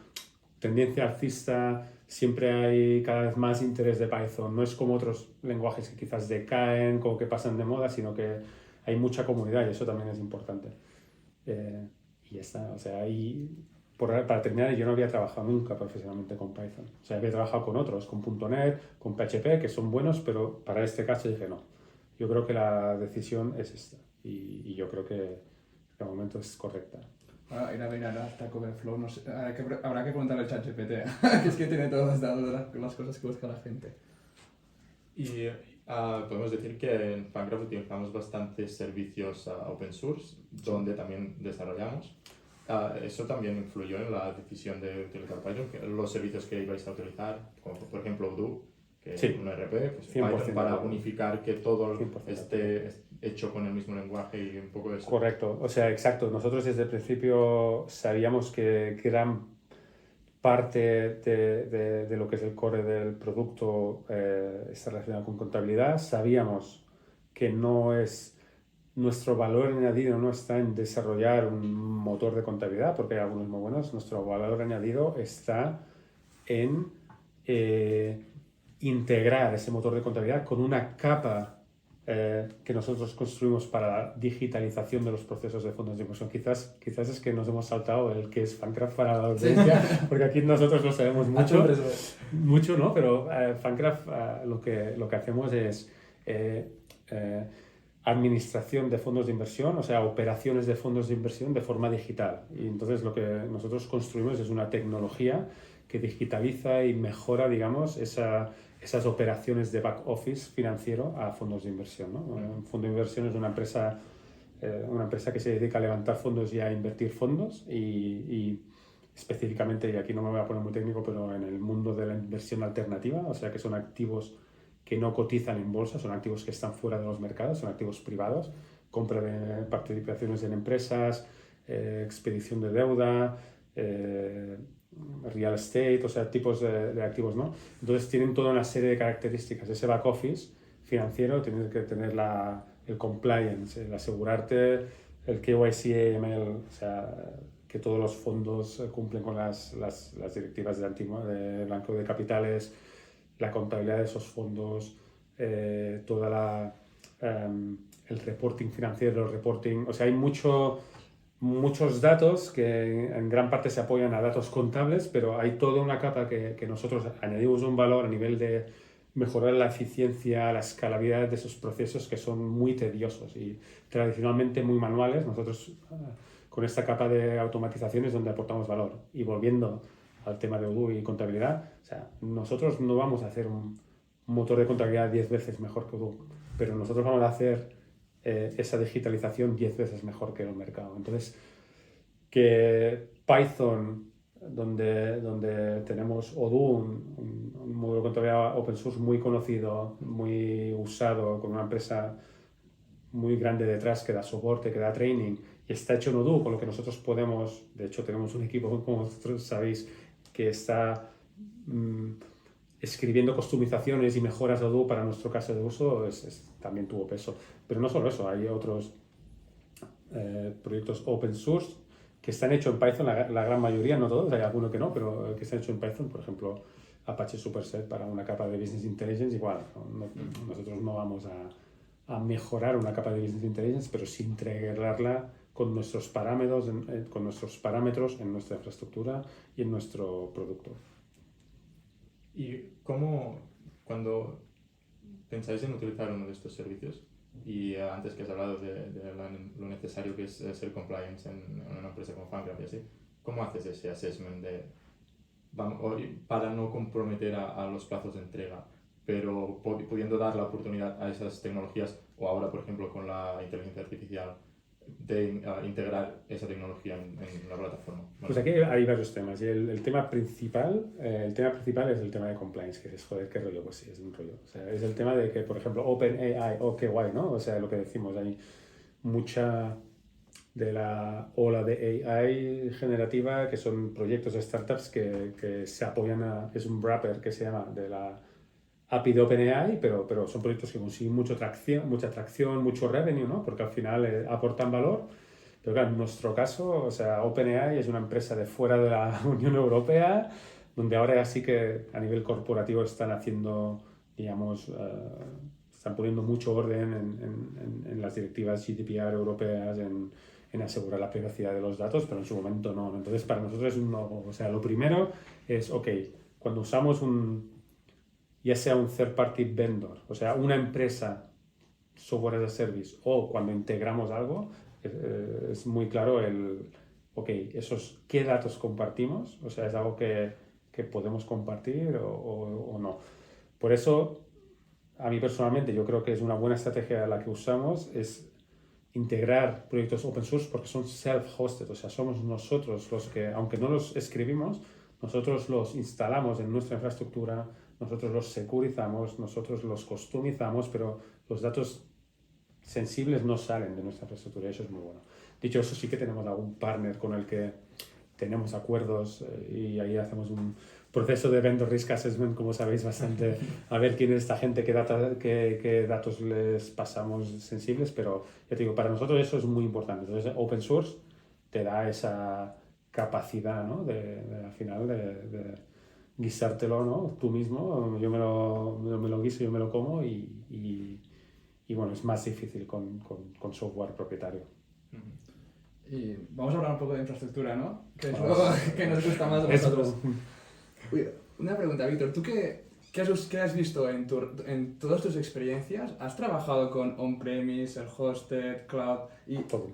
tendencia alcista, siempre hay cada vez más interés de Python. No es como otros lenguajes que quizás decaen, como que pasan de moda, sino que hay mucha comunidad y eso también es importante. Y ya está, o sea, para terminar, yo no había trabajado nunca profesionalmente con Python. O sea, había trabajado con otros, con .NET, con PHP, que son buenos, pero para este caso dije no. Yo creo que la decisión es esta y yo creo que de momento es correcta. Ir a mirar a Stack Overflow, no sé, habrá que preguntarle al ChatGPT, que es que tiene todos los datos de las cosas que busca la gente. Y podemos decir que en Fancraft utilizamos bastantes servicios open source, donde también desarrollamos. Eso también influyó en la decisión de utilizar Python, los servicios que ibais a utilizar, como por ejemplo Odoo, que Sí, es un ERP, pues 100% Python para unificar que todo 100% esté hecho con el mismo lenguaje y un poco de eso. correcto, o sea, exacto. Nosotros desde el principio sabíamos que gran parte de lo que es el core del producto está relacionado con contabilidad. Sabíamos que nuestro valor añadido no está en desarrollar un motor de contabilidad, porque hay algunos muy buenos. Nuestro valor añadido está en integrar ese motor de contabilidad con una capa que nosotros construimos para la digitalización de los procesos de fondos de inversión. Quizás es que nos hemos saltado el que es Fancraft para la audiencia, porque aquí nosotros lo sabemos mucho, ¿no? Pero Fancraft lo que hacemos es administración de fondos de inversión, o sea, operaciones de fondos de inversión de forma digital. Y entonces lo que nosotros construimos es una tecnología que digitaliza y mejora, digamos, esas operaciones de back office financiero a fondos de inversión, ¿no? Un fondo de inversión es una empresa que se dedica a levantar fondos y a invertir fondos y específicamente, y aquí no me voy a poner muy técnico, pero en el mundo de la inversión alternativa, o sea que son activos que no cotizan en bolsa, son activos que están fuera de los mercados, son activos privados, compra de participaciones en empresas, expedición de deuda, real estate, o sea, tipos de activos, ¿no? Entonces tienen toda una serie de características. Ese back office financiero tiene que tener el compliance, el asegurarte el KYC, AML, o sea, que todos los fondos cumplen con las directivas del Banco de Capitales, la contabilidad de esos fondos, el reporting financiero, el reporting, o sea, hay muchos datos que en gran parte se apoyan a datos contables, pero hay toda una capa que nosotros añadimos un valor a nivel de mejorar la eficiencia, la escalabilidad de esos procesos que son muy tediosos y tradicionalmente muy manuales. Nosotros con esta capa de automatización es donde aportamos valor. Y volviendo al tema de Odoo y contabilidad, o sea, nosotros no vamos a hacer un motor de contabilidad 10 veces mejor que Odoo, pero nosotros vamos a hacer esa digitalización 10 veces mejor que el mercado. Entonces, que Python, donde tenemos Odoo, un módulo de contabilidad open source muy conocido, muy usado, con una empresa muy grande detrás que da soporte, que da training, y está hecho en Odoo, con lo que nosotros podemos, de hecho tenemos un equipo, como vosotros sabéis, que está escribiendo customizaciones y mejoras de Odoo para nuestro caso de uso, también tuvo peso. Pero no solo eso, hay otros proyectos open source que están hechos en Python, la gran mayoría, no todos, hay algunos que no, pero que están hechos en Python, por ejemplo, Apache Superset para una capa de Business Intelligence, igual, nosotros no vamos a mejorar una capa de Business Intelligence, pero sí integrarla con nuestros parámetros en nuestra infraestructura y en nuestro producto. ¿Y cómo, cuando pensáis en utilizar uno de estos servicios, y antes que has hablado de lo necesario que es ser compliance en una empresa como Fancraft y así, ¿cómo haces ese assessment para no comprometer a los plazos de entrega, pero pudiendo dar la oportunidad a esas tecnologías, o ahora por ejemplo con la inteligencia artificial, de integrar esa tecnología en la plataforma? Pues aquí hay varios temas y el tema principal es el tema de compliance, que es, joder, qué rollo, pues sí, es un rollo. O sea, es el tema de que, por ejemplo, OpenAI, qué guay, ¿no? O sea, lo que decimos, hay mucha de la ola de AI generativa, que son proyectos de startups que se apoyan es un wrapper que se llama de la API de OpenAI, pero son proyectos que consiguen mucha atracción, mucho revenue, ¿no? Porque al final aportan valor. Pero claro, en nuestro caso, o sea, OpenAI es una empresa de fuera de la Unión Europea, donde ahora ya sí que a nivel corporativo están haciendo, digamos, están poniendo mucho orden en las directivas GDPR europeas, en asegurar la privacidad de los datos, pero en su momento no. Entonces, para nosotros es un no. O sea, lo primero es, ok, cuando usamos ya sea un third party vendor, o sea, una empresa software as a service, o cuando integramos algo, es muy claro ok, qué datos compartimos, o sea, es algo que podemos compartir o no. Por eso, a mí personalmente, yo creo que es una buena estrategia la que usamos, es integrar proyectos open source porque son self-hosted, o sea, somos nosotros los que, aunque no los escribimos, nosotros los instalamos en nuestra infraestructura, nosotros los securizamos, nosotros los customizamos, pero los datos sensibles no salen de nuestra infraestructura y eso es muy bueno. Dicho eso, sí que tenemos algún partner con el que tenemos acuerdos y ahí hacemos un proceso de vendor risk assessment, como sabéis, bastante, a ver quién es esta gente, qué datos les pasamos sensibles, pero ya te digo, para nosotros eso es muy importante. Entonces, open source te da esa capacidad, ¿no? Al final de guisártelo, ¿no? Tú mismo, yo me lo guiso, yo me lo como y bueno, es más difícil con software propietario. Y vamos a hablar un poco de infraestructura, ¿no? Que es lo que nos gusta más a nosotros. Uy, una pregunta, Víctor, ¿tú qué has visto en todas tus experiencias? ¿Has trabajado con on-premise, el hosted, cloud? Todo.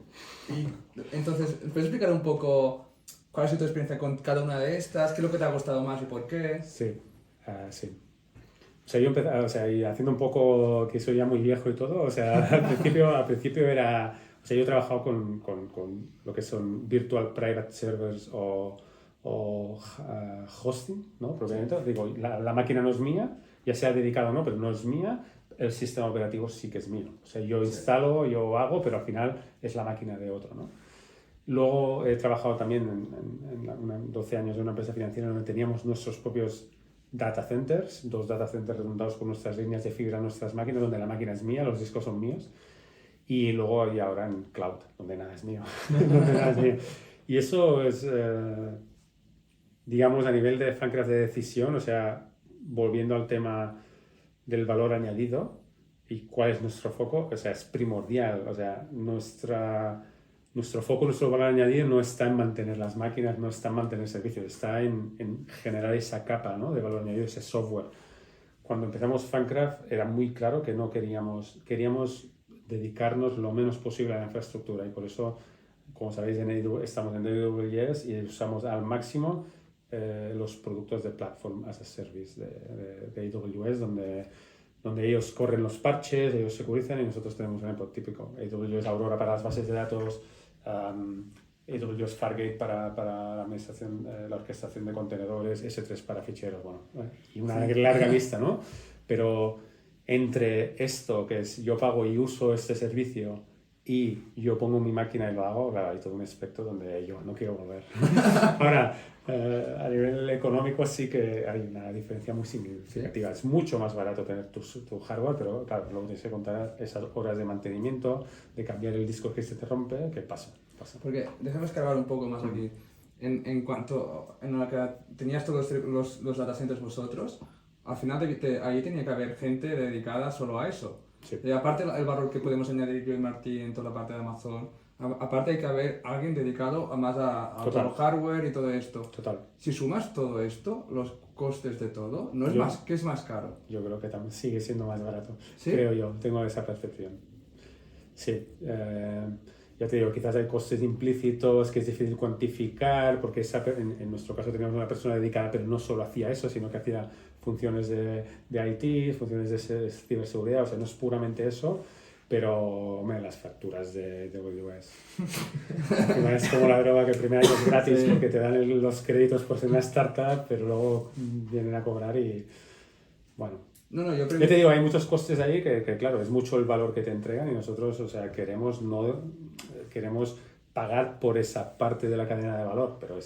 Y entonces, ¿puedes explicar un poco cuál ha sido tu experiencia con cada una de estas? ¿Qué es lo que te ha gustado más y por qué? Sí, sí. O sea, yo empecé, y haciendo un poco que soy ya muy viejo y todo, o sea, al principio era, o sea, yo he trabajado con lo que son virtual private servers o hosting, ¿no? Propiamente, digo, la máquina no es mía, ya sea dedicada o no, pero no es mía, el sistema operativo sí que es mío. O sea, yo instalo, yo hago, pero al final es la máquina de otro, ¿no? Luego he trabajado también en 12 años en una empresa financiera donde teníamos nuestros propios data centers, 2 data centers redundados con nuestras líneas de fibra, nuestras máquinas, donde la máquina es mía, los discos son míos. Y luego y ahora en cloud, donde nada es mío. Donde nada es mío. Y eso es, digamos, a nivel de Fancraft de decisión, o sea, volviendo al tema del valor añadido y cuál es nuestro foco, o sea, es primordial. O sea, nuestro foco, nuestro valor añadido no está en mantener las máquinas, no está en mantener servicios, está en generar esa capa, ¿no? De valor añadido, ese software. Cuando empezamos Fancraft era muy claro que no queríamos dedicarnos lo menos posible a la infraestructura y por eso, como sabéis, estamos en AWS y usamos al máximo los productos de Platform as a Service de AWS, donde ellos corren los parches, ellos securizan y nosotros tenemos un ejemplo típico. AWS Aurora para las bases de datos, AWS Fargate para la administración, la orquestación de contenedores, S3 para ficheros, bueno, y una larga lista, ¿no? Pero entre esto, que es yo pago y uso este servicio, y yo pongo mi máquina y lo hago, claro, hay todo un aspecto donde yo no quiero volver. Ahora, a nivel económico sí que hay una diferencia muy significativa. Es mucho más barato tener tu hardware, pero claro, luego tienes que contar esas horas de mantenimiento, de cambiar el disco que se te rompe, que pasa. Porque déjame escarbar un poco más aquí. En cuanto en la que tenías todos los data centers vosotros, al final ahí tenía que haber gente dedicada solo a eso. Sí. Y aparte el valor que podemos añadir yo y Martí en toda la parte de Amazon, aparte hay que haber alguien dedicado más a todo el hardware y todo esto. Total. Si sumas todo esto, los costes de todo, ¿qué es más caro? Yo creo que también sigue siendo más barato. ¿Sí? Creo yo, tengo esa percepción. Sí. Ya te digo, quizás hay costes implícitos que es difícil cuantificar, porque en nuestro caso teníamos una persona dedicada, pero no solo hacía eso, sino que hacía funciones de IT, funciones de ciberseguridad, o sea, no es puramente eso, pero hombre, las facturas de AWS. Es como la droga que el primer año es gratis porque te dan los créditos por ser una startup, pero luego vienen a cobrar y bueno. Yo te digo, hay muchos costes ahí que claro, es mucho el valor que te entregan y nosotros, o sea, queremos pagar por esa parte de la cadena de valor, pero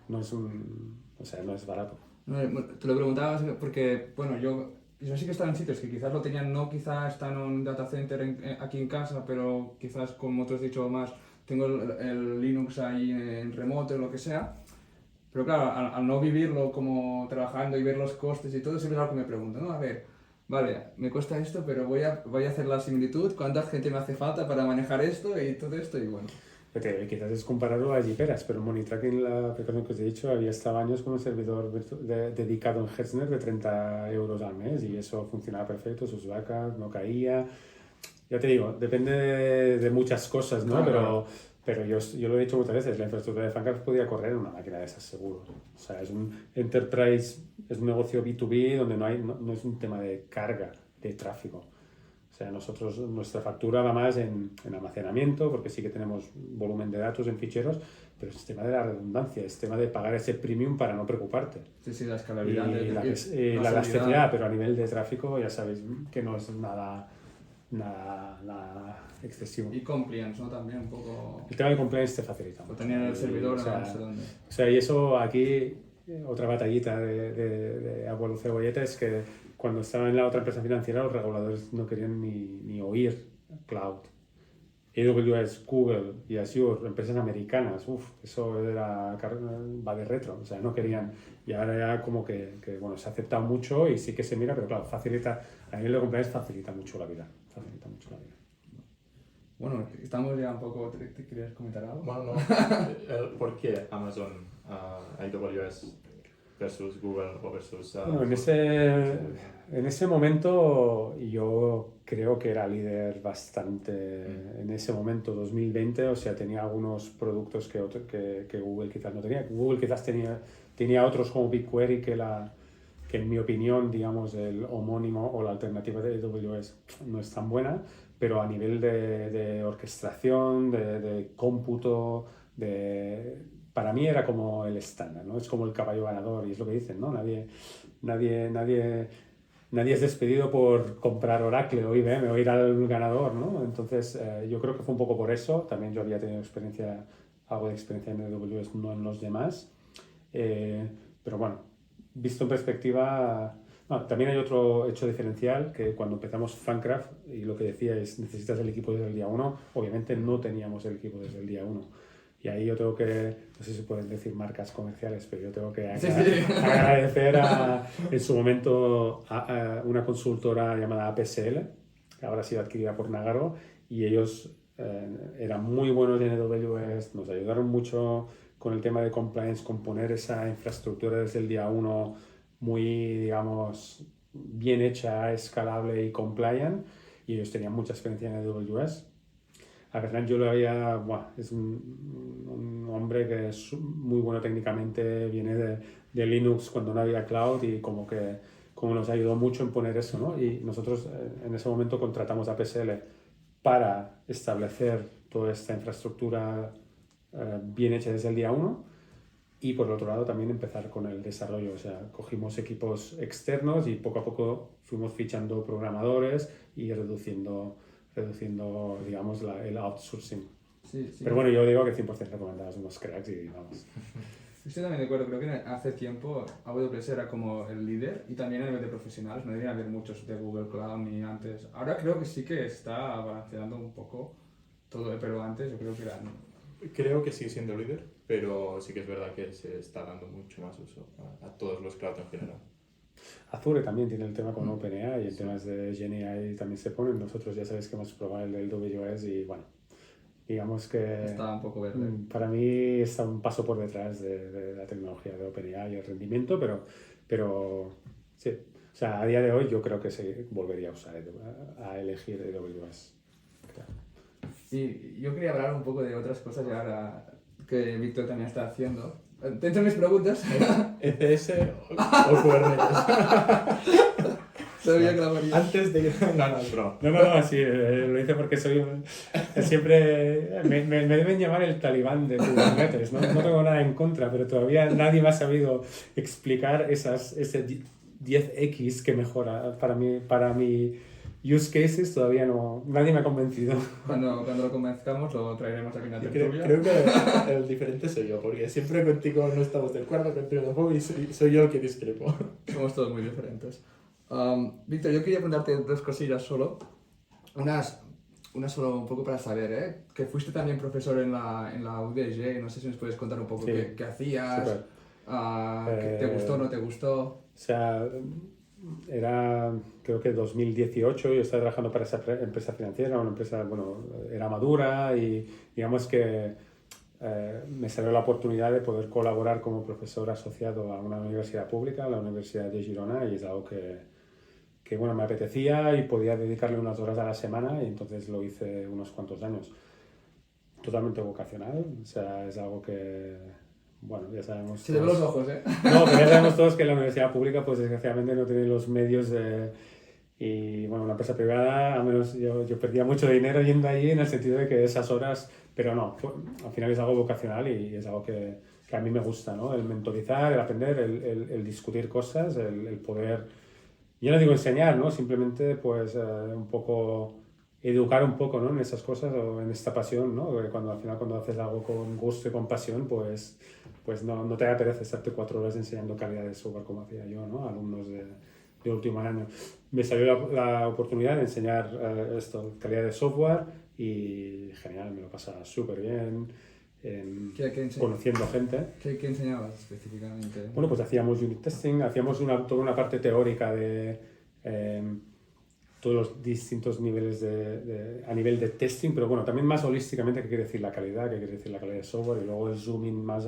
no es barato. Te lo preguntaba porque, bueno, yo sí que están en sitios que quizás lo tenían, no quizás están en un data center aquí en casa, pero quizás, como tú has dicho más, tengo el Linux ahí en remoto o lo que sea. Pero claro, al no vivirlo como trabajando y ver los costes y todo, siempre es algo que me pregunto, ¿no? A ver, vale, me cuesta esto, pero voy a hacer la similitud, ¿cuánta gente me hace falta para manejar esto y todo esto? Y bueno. Quizás es compararlo a las jiperas, pero en Monitracking, la aplicación que os he dicho, había estado años con un servidor dedicado en Hetzner de 30 euros al mes y eso funcionaba perfecto, sus vacas, no caía. Ya te digo, depende de muchas cosas, ¿no? Claro. Pero yo lo he dicho muchas veces, la infraestructura de Fancraft podía correr en una máquina de esas seguro. O sea, es un enterprise, es un negocio B2B donde no es un tema de carga, de tráfico. O sea, nuestra factura va más en almacenamiento, porque sí que tenemos volumen de datos en ficheros, pero es tema de la redundancia, es tema de pagar ese premium para no preocuparte. Sí, la escalabilidad. Y la elasticidad, pero a nivel de tráfico ya sabéis que no es nada nada excesivo. Y compliance, ¿no? También un poco... El tema de compliance te facilita Lo mucho. tenían en el servidor, o sea, no sé dónde. O sea, y eso aquí, otra batallita de abuelo cebolleta es que cuando estaba en la otra empresa financiera los reguladores no querían ni oír cloud. AWS, Google y Azure, empresas americanas, eso va de retro, o sea, no querían, y ahora ya como que bueno, se ha aceptado mucho y sí que se mira, pero claro, facilita, a nivel de compliance facilita mucho la vida, Bueno, estamos ya un poco... ¿Te querías comentar algo? Bueno, no. ¿Por qué Amazon, AWS versus Google o versus... Bueno, en ese momento yo creo que era líder bastante, en ese momento 2020, o sea, tenía algunos productos que Google quizás no tenía. Google quizás tenía otros como BigQuery que en mi opinión, digamos, el homónimo o la alternativa de AWS no es tan buena, pero a nivel de orquestación, de cómputo, para mí era como el estándar, ¿no? Es como el caballo ganador y es lo que dicen, ¿no? Nadie es despedido por comprar Oracle o IBM o ir al ganador, ¿no? Entonces, yo creo que fue un poco por eso. También yo había tenido algo de experiencia en AWS, no en los demás. Pero bueno, visto en perspectiva... No, también hay otro hecho diferencial, que cuando empezamos Fancraft, y lo que decía es, necesitas el equipo desde el día 1, obviamente no teníamos el equipo desde el día 1. Y ahí yo tengo que, no sé si pueden decir marcas comerciales, pero yo tengo que agradecer en su momento a una consultora llamada APSL, que ahora ha sido adquirida por Nagarro, y ellos eran muy buenos en AWS, nos ayudaron mucho con el tema de compliance, con poner esa infraestructura desde el día 1 muy, digamos, bien hecha, escalable y compliant, y ellos tenían mucha experiencia en AWS. A Fernán yo lo había, es un hombre que es muy bueno técnicamente, viene de Linux cuando no había cloud y como nos ayudó mucho en poner eso, ¿no? Y nosotros en ese momento contratamos a PSL para establecer toda esta infraestructura bien hecha desde el día 1 y por otro lado también empezar con el desarrollo, o sea, cogimos equipos externos y poco a poco fuimos fichando programadores y reduciendo digamos, el outsourcing. Sí. Pero bueno, yo digo que 100% recomendados unos cracks y vamos. Estoy también de acuerdo, creo que hace tiempo AWS era como el líder y también a nivel de profesionales, no deberían haber muchos de Google Cloud ni antes. Ahora creo que sí que está balanceando un poco todo, pero antes yo creo que eran... Creo que sigue siendo líder, pero sí que es verdad que se está dando mucho más uso a todos los clouds en general. Azure también tiene el tema con OpenAI y en temas de GenAI también se ponen. Nosotros ya sabéis que hemos probado el del AWS y bueno, digamos que Está un poco verde. Para mí está un paso por detrás de la tecnología de OpenAI y el rendimiento, pero sí. O sea, a día de hoy yo creo que se volvería a usar, a elegir AWS. Claro. Y yo quería hablar un poco de otras cosas ya ahora que Víctor también está haciendo. Dentro de mis preguntas. ¿ECS o Kubernetes? Sabía que la varía. Antes de... No, es broma. No, sí, lo hice porque siempre me deben llamar el talibán de Kubernetes, ¿no? No tengo nada en contra, pero todavía nadie me ha sabido explicar ese 10x que mejora para mi use cases, todavía no, nadie me ha convencido. Cuando lo convenzcamos lo traeremos aquí en la tertulia. Creo que el diferente soy yo, porque siempre contigo no estamos de acuerdo, contigo tampoco, y soy yo el que discrepo. Somos todos muy diferentes. Víctor, yo quería preguntarte dos cosillas solo. Una solo un poco para saber, ¿eh? Que fuiste también profesor en la UDG, no sé si nos puedes contar un poco qué hacías, ¿te gustó o no te gustó? O sea, era creo que 2018, yo estaba trabajando para esa empresa financiera, una empresa, bueno, era madura y digamos que me salió la oportunidad de poder colaborar como profesor asociado a una universidad pública, la Universidad de Girona, y es algo que bueno, me apetecía y podía dedicarle unas horas a la semana y entonces lo hice unos cuantos años. Totalmente vocacional, o sea, es algo que, bueno, ya sabemos... Se te ven los ojos, ¿eh? No, pero ya sabemos todos que la universidad pública, pues desgraciadamente no tiene los medios y bueno, una empresa privada, al menos yo perdía mucho dinero yendo allí en el sentido de que esas horas, pero no, al final es algo vocacional y es algo que a mí me gusta, ¿no? El mentorizar, el aprender, el discutir cosas, el poder, yo no digo enseñar, ¿no? Simplemente pues un poco educar un poco, ¿no? En esas cosas o en esta pasión, ¿no? Porque al final cuando haces algo con gusto y con pasión, pues no te da pereza estarte 4 horas enseñando calidad de software como hacía yo, ¿no? Alumnos de último año. Me salió la oportunidad de enseñar calidad de software y genial, me lo pasaba súper bien, conociendo gente. ¿Qué enseñabas específicamente? Bueno, pues hacíamos unit testing, hacíamos toda una parte teórica de todos los distintos niveles a nivel de testing, pero bueno, también más holísticamente qué quiere decir la calidad, qué quiere decir la calidad de software, y luego el zooming más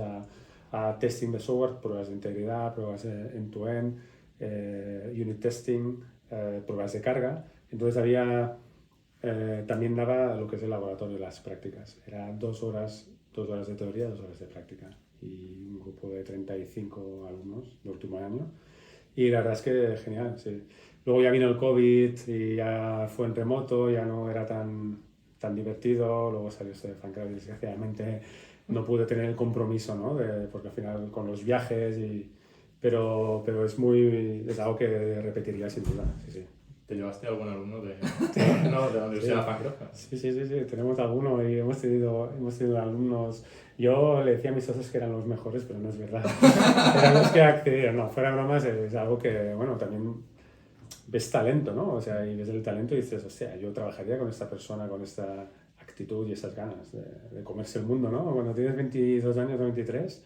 a testing de software, pruebas de integridad, pruebas end-to-end, unit testing, pruebas de carga. Entonces también daba lo que es el laboratorio, las prácticas. Era 2 horas de teoría, 2 horas de práctica. Y un grupo de 35 alumnos de último año. Y la verdad es que genial, sí. Luego ya vino el COVID y ya fue en remoto, ya no era tan divertido. Luego salió esto de Fancraft y desgraciadamente no pude tener el compromiso, ¿no? Porque al final con los viajes pero es algo que repetiría sin duda, sí, sí. ¿Te llevaste algún alumno de la Universidad de Fancraft? Sí, tenemos alguno y hemos tenido alumnos. Yo le decía a mis socios que eran los mejores, pero no es verdad. Eran los que accedían, no, fuera bromas, es algo que, bueno, también ves talento, ¿no? O sea, y ves el talento y dices, hostia, yo trabajaría con esta persona, con esta actitud y esas ganas de comerse el mundo, ¿no? Cuando tienes 22 años o 23,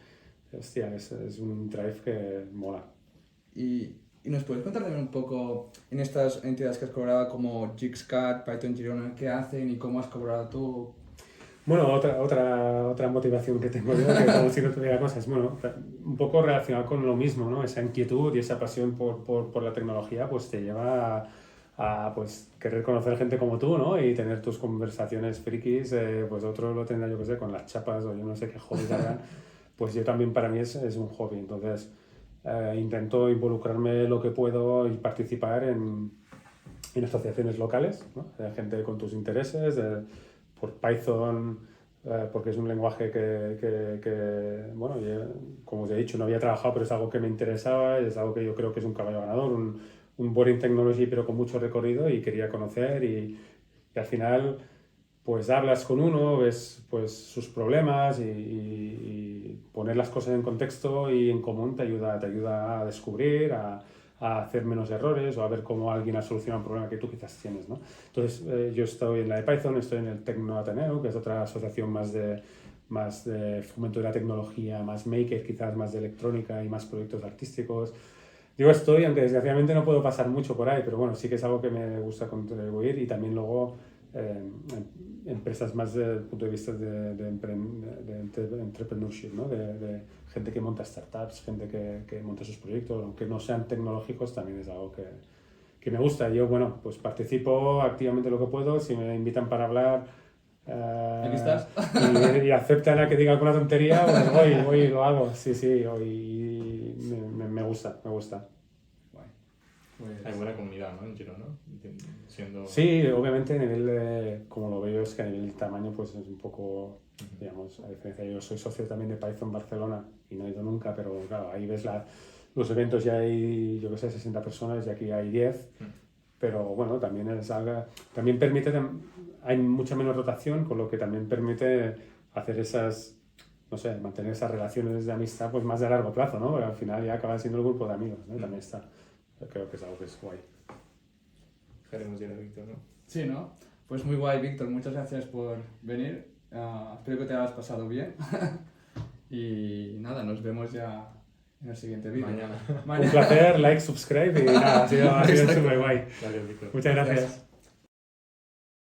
hostia, es un drive que mola. ¿Y nos puedes contar también un poco en estas entidades que has cobrado como GIGSCAT, Python Girona, qué hacen y cómo has cobrado tú? Bueno, otra motivación que tengo yo, que como si no tuviera cosas, bueno, un poco relacionado con lo mismo, ¿no? Esa inquietud y esa pasión por la tecnología, pues te lleva a pues, querer conocer gente como tú, ¿no? Y tener tus conversaciones frikis, pues otro lo tendrá, yo qué sé, con las chapas o yo no sé qué hobby hagan. Pues yo también, para mí es un hobby, entonces intento involucrarme lo que puedo y participar en asociaciones locales, ¿no? De gente con tus intereses, por Python, porque es un lenguaje que bueno, como os he dicho, no había trabajado, pero es algo que me interesaba, es algo que yo creo que es un caballo ganador, un boring technology, pero con mucho recorrido y quería conocer y al final pues hablas con uno, ves pues sus problemas y poner las cosas en contexto y en común te ayuda a descubrir, a hacer menos errores o a ver cómo alguien ha solucionado un problema que tú quizás tienes, ¿no? Entonces yo estoy en la de Python, estoy en el Tecno Ateneo, que es otra asociación más de fomento de la tecnología, más maker, quizás más de electrónica y más proyectos artísticos. Digo estoy, aunque desgraciadamente no puedo pasar mucho por ahí, pero bueno, sí que es algo que me gusta contribuir y también luego empresas más desde el punto de vista de entrepreneurship, ¿no? De gente que monta startups, gente que monta sus proyectos, aunque no sean tecnológicos, también es algo que me gusta. Yo, bueno, pues participo activamente lo que puedo, si me invitan para hablar ¿Aquí estás? y aceptan a que diga alguna tontería, pues voy y lo hago, sí, y me gusta. Pues... Hay buena comunidad, ¿no? En Girona, siendo... Sí, obviamente a nivel como lo veo es que a nivel de tamaño pues es un poco, digamos, a diferencia, yo soy socio también de Python Barcelona y no he ido nunca, pero claro, ahí ves los eventos ya hay, yo qué sé, 60 personas y aquí hay 10, pero bueno, también también permite, hay mucha menos rotación, con lo que también permite hacer no sé, mantener esas relaciones de amistad pues más de largo plazo, ¿no? Porque al final ya acaba siendo el grupo de amigos, ¿no? También está. Creo que es algo que es guay. Dejaremos ir a Víctor, ¿no? Sí, ¿no? Pues muy guay, Víctor. Muchas gracias por venir. Espero que te hayas pasado bien. Y nada, nos vemos ya en el siguiente vídeo. Mañana. Un placer, like, subscribe y nada, ha sido súper guay. Gracias, Víctor. Muchas gracias.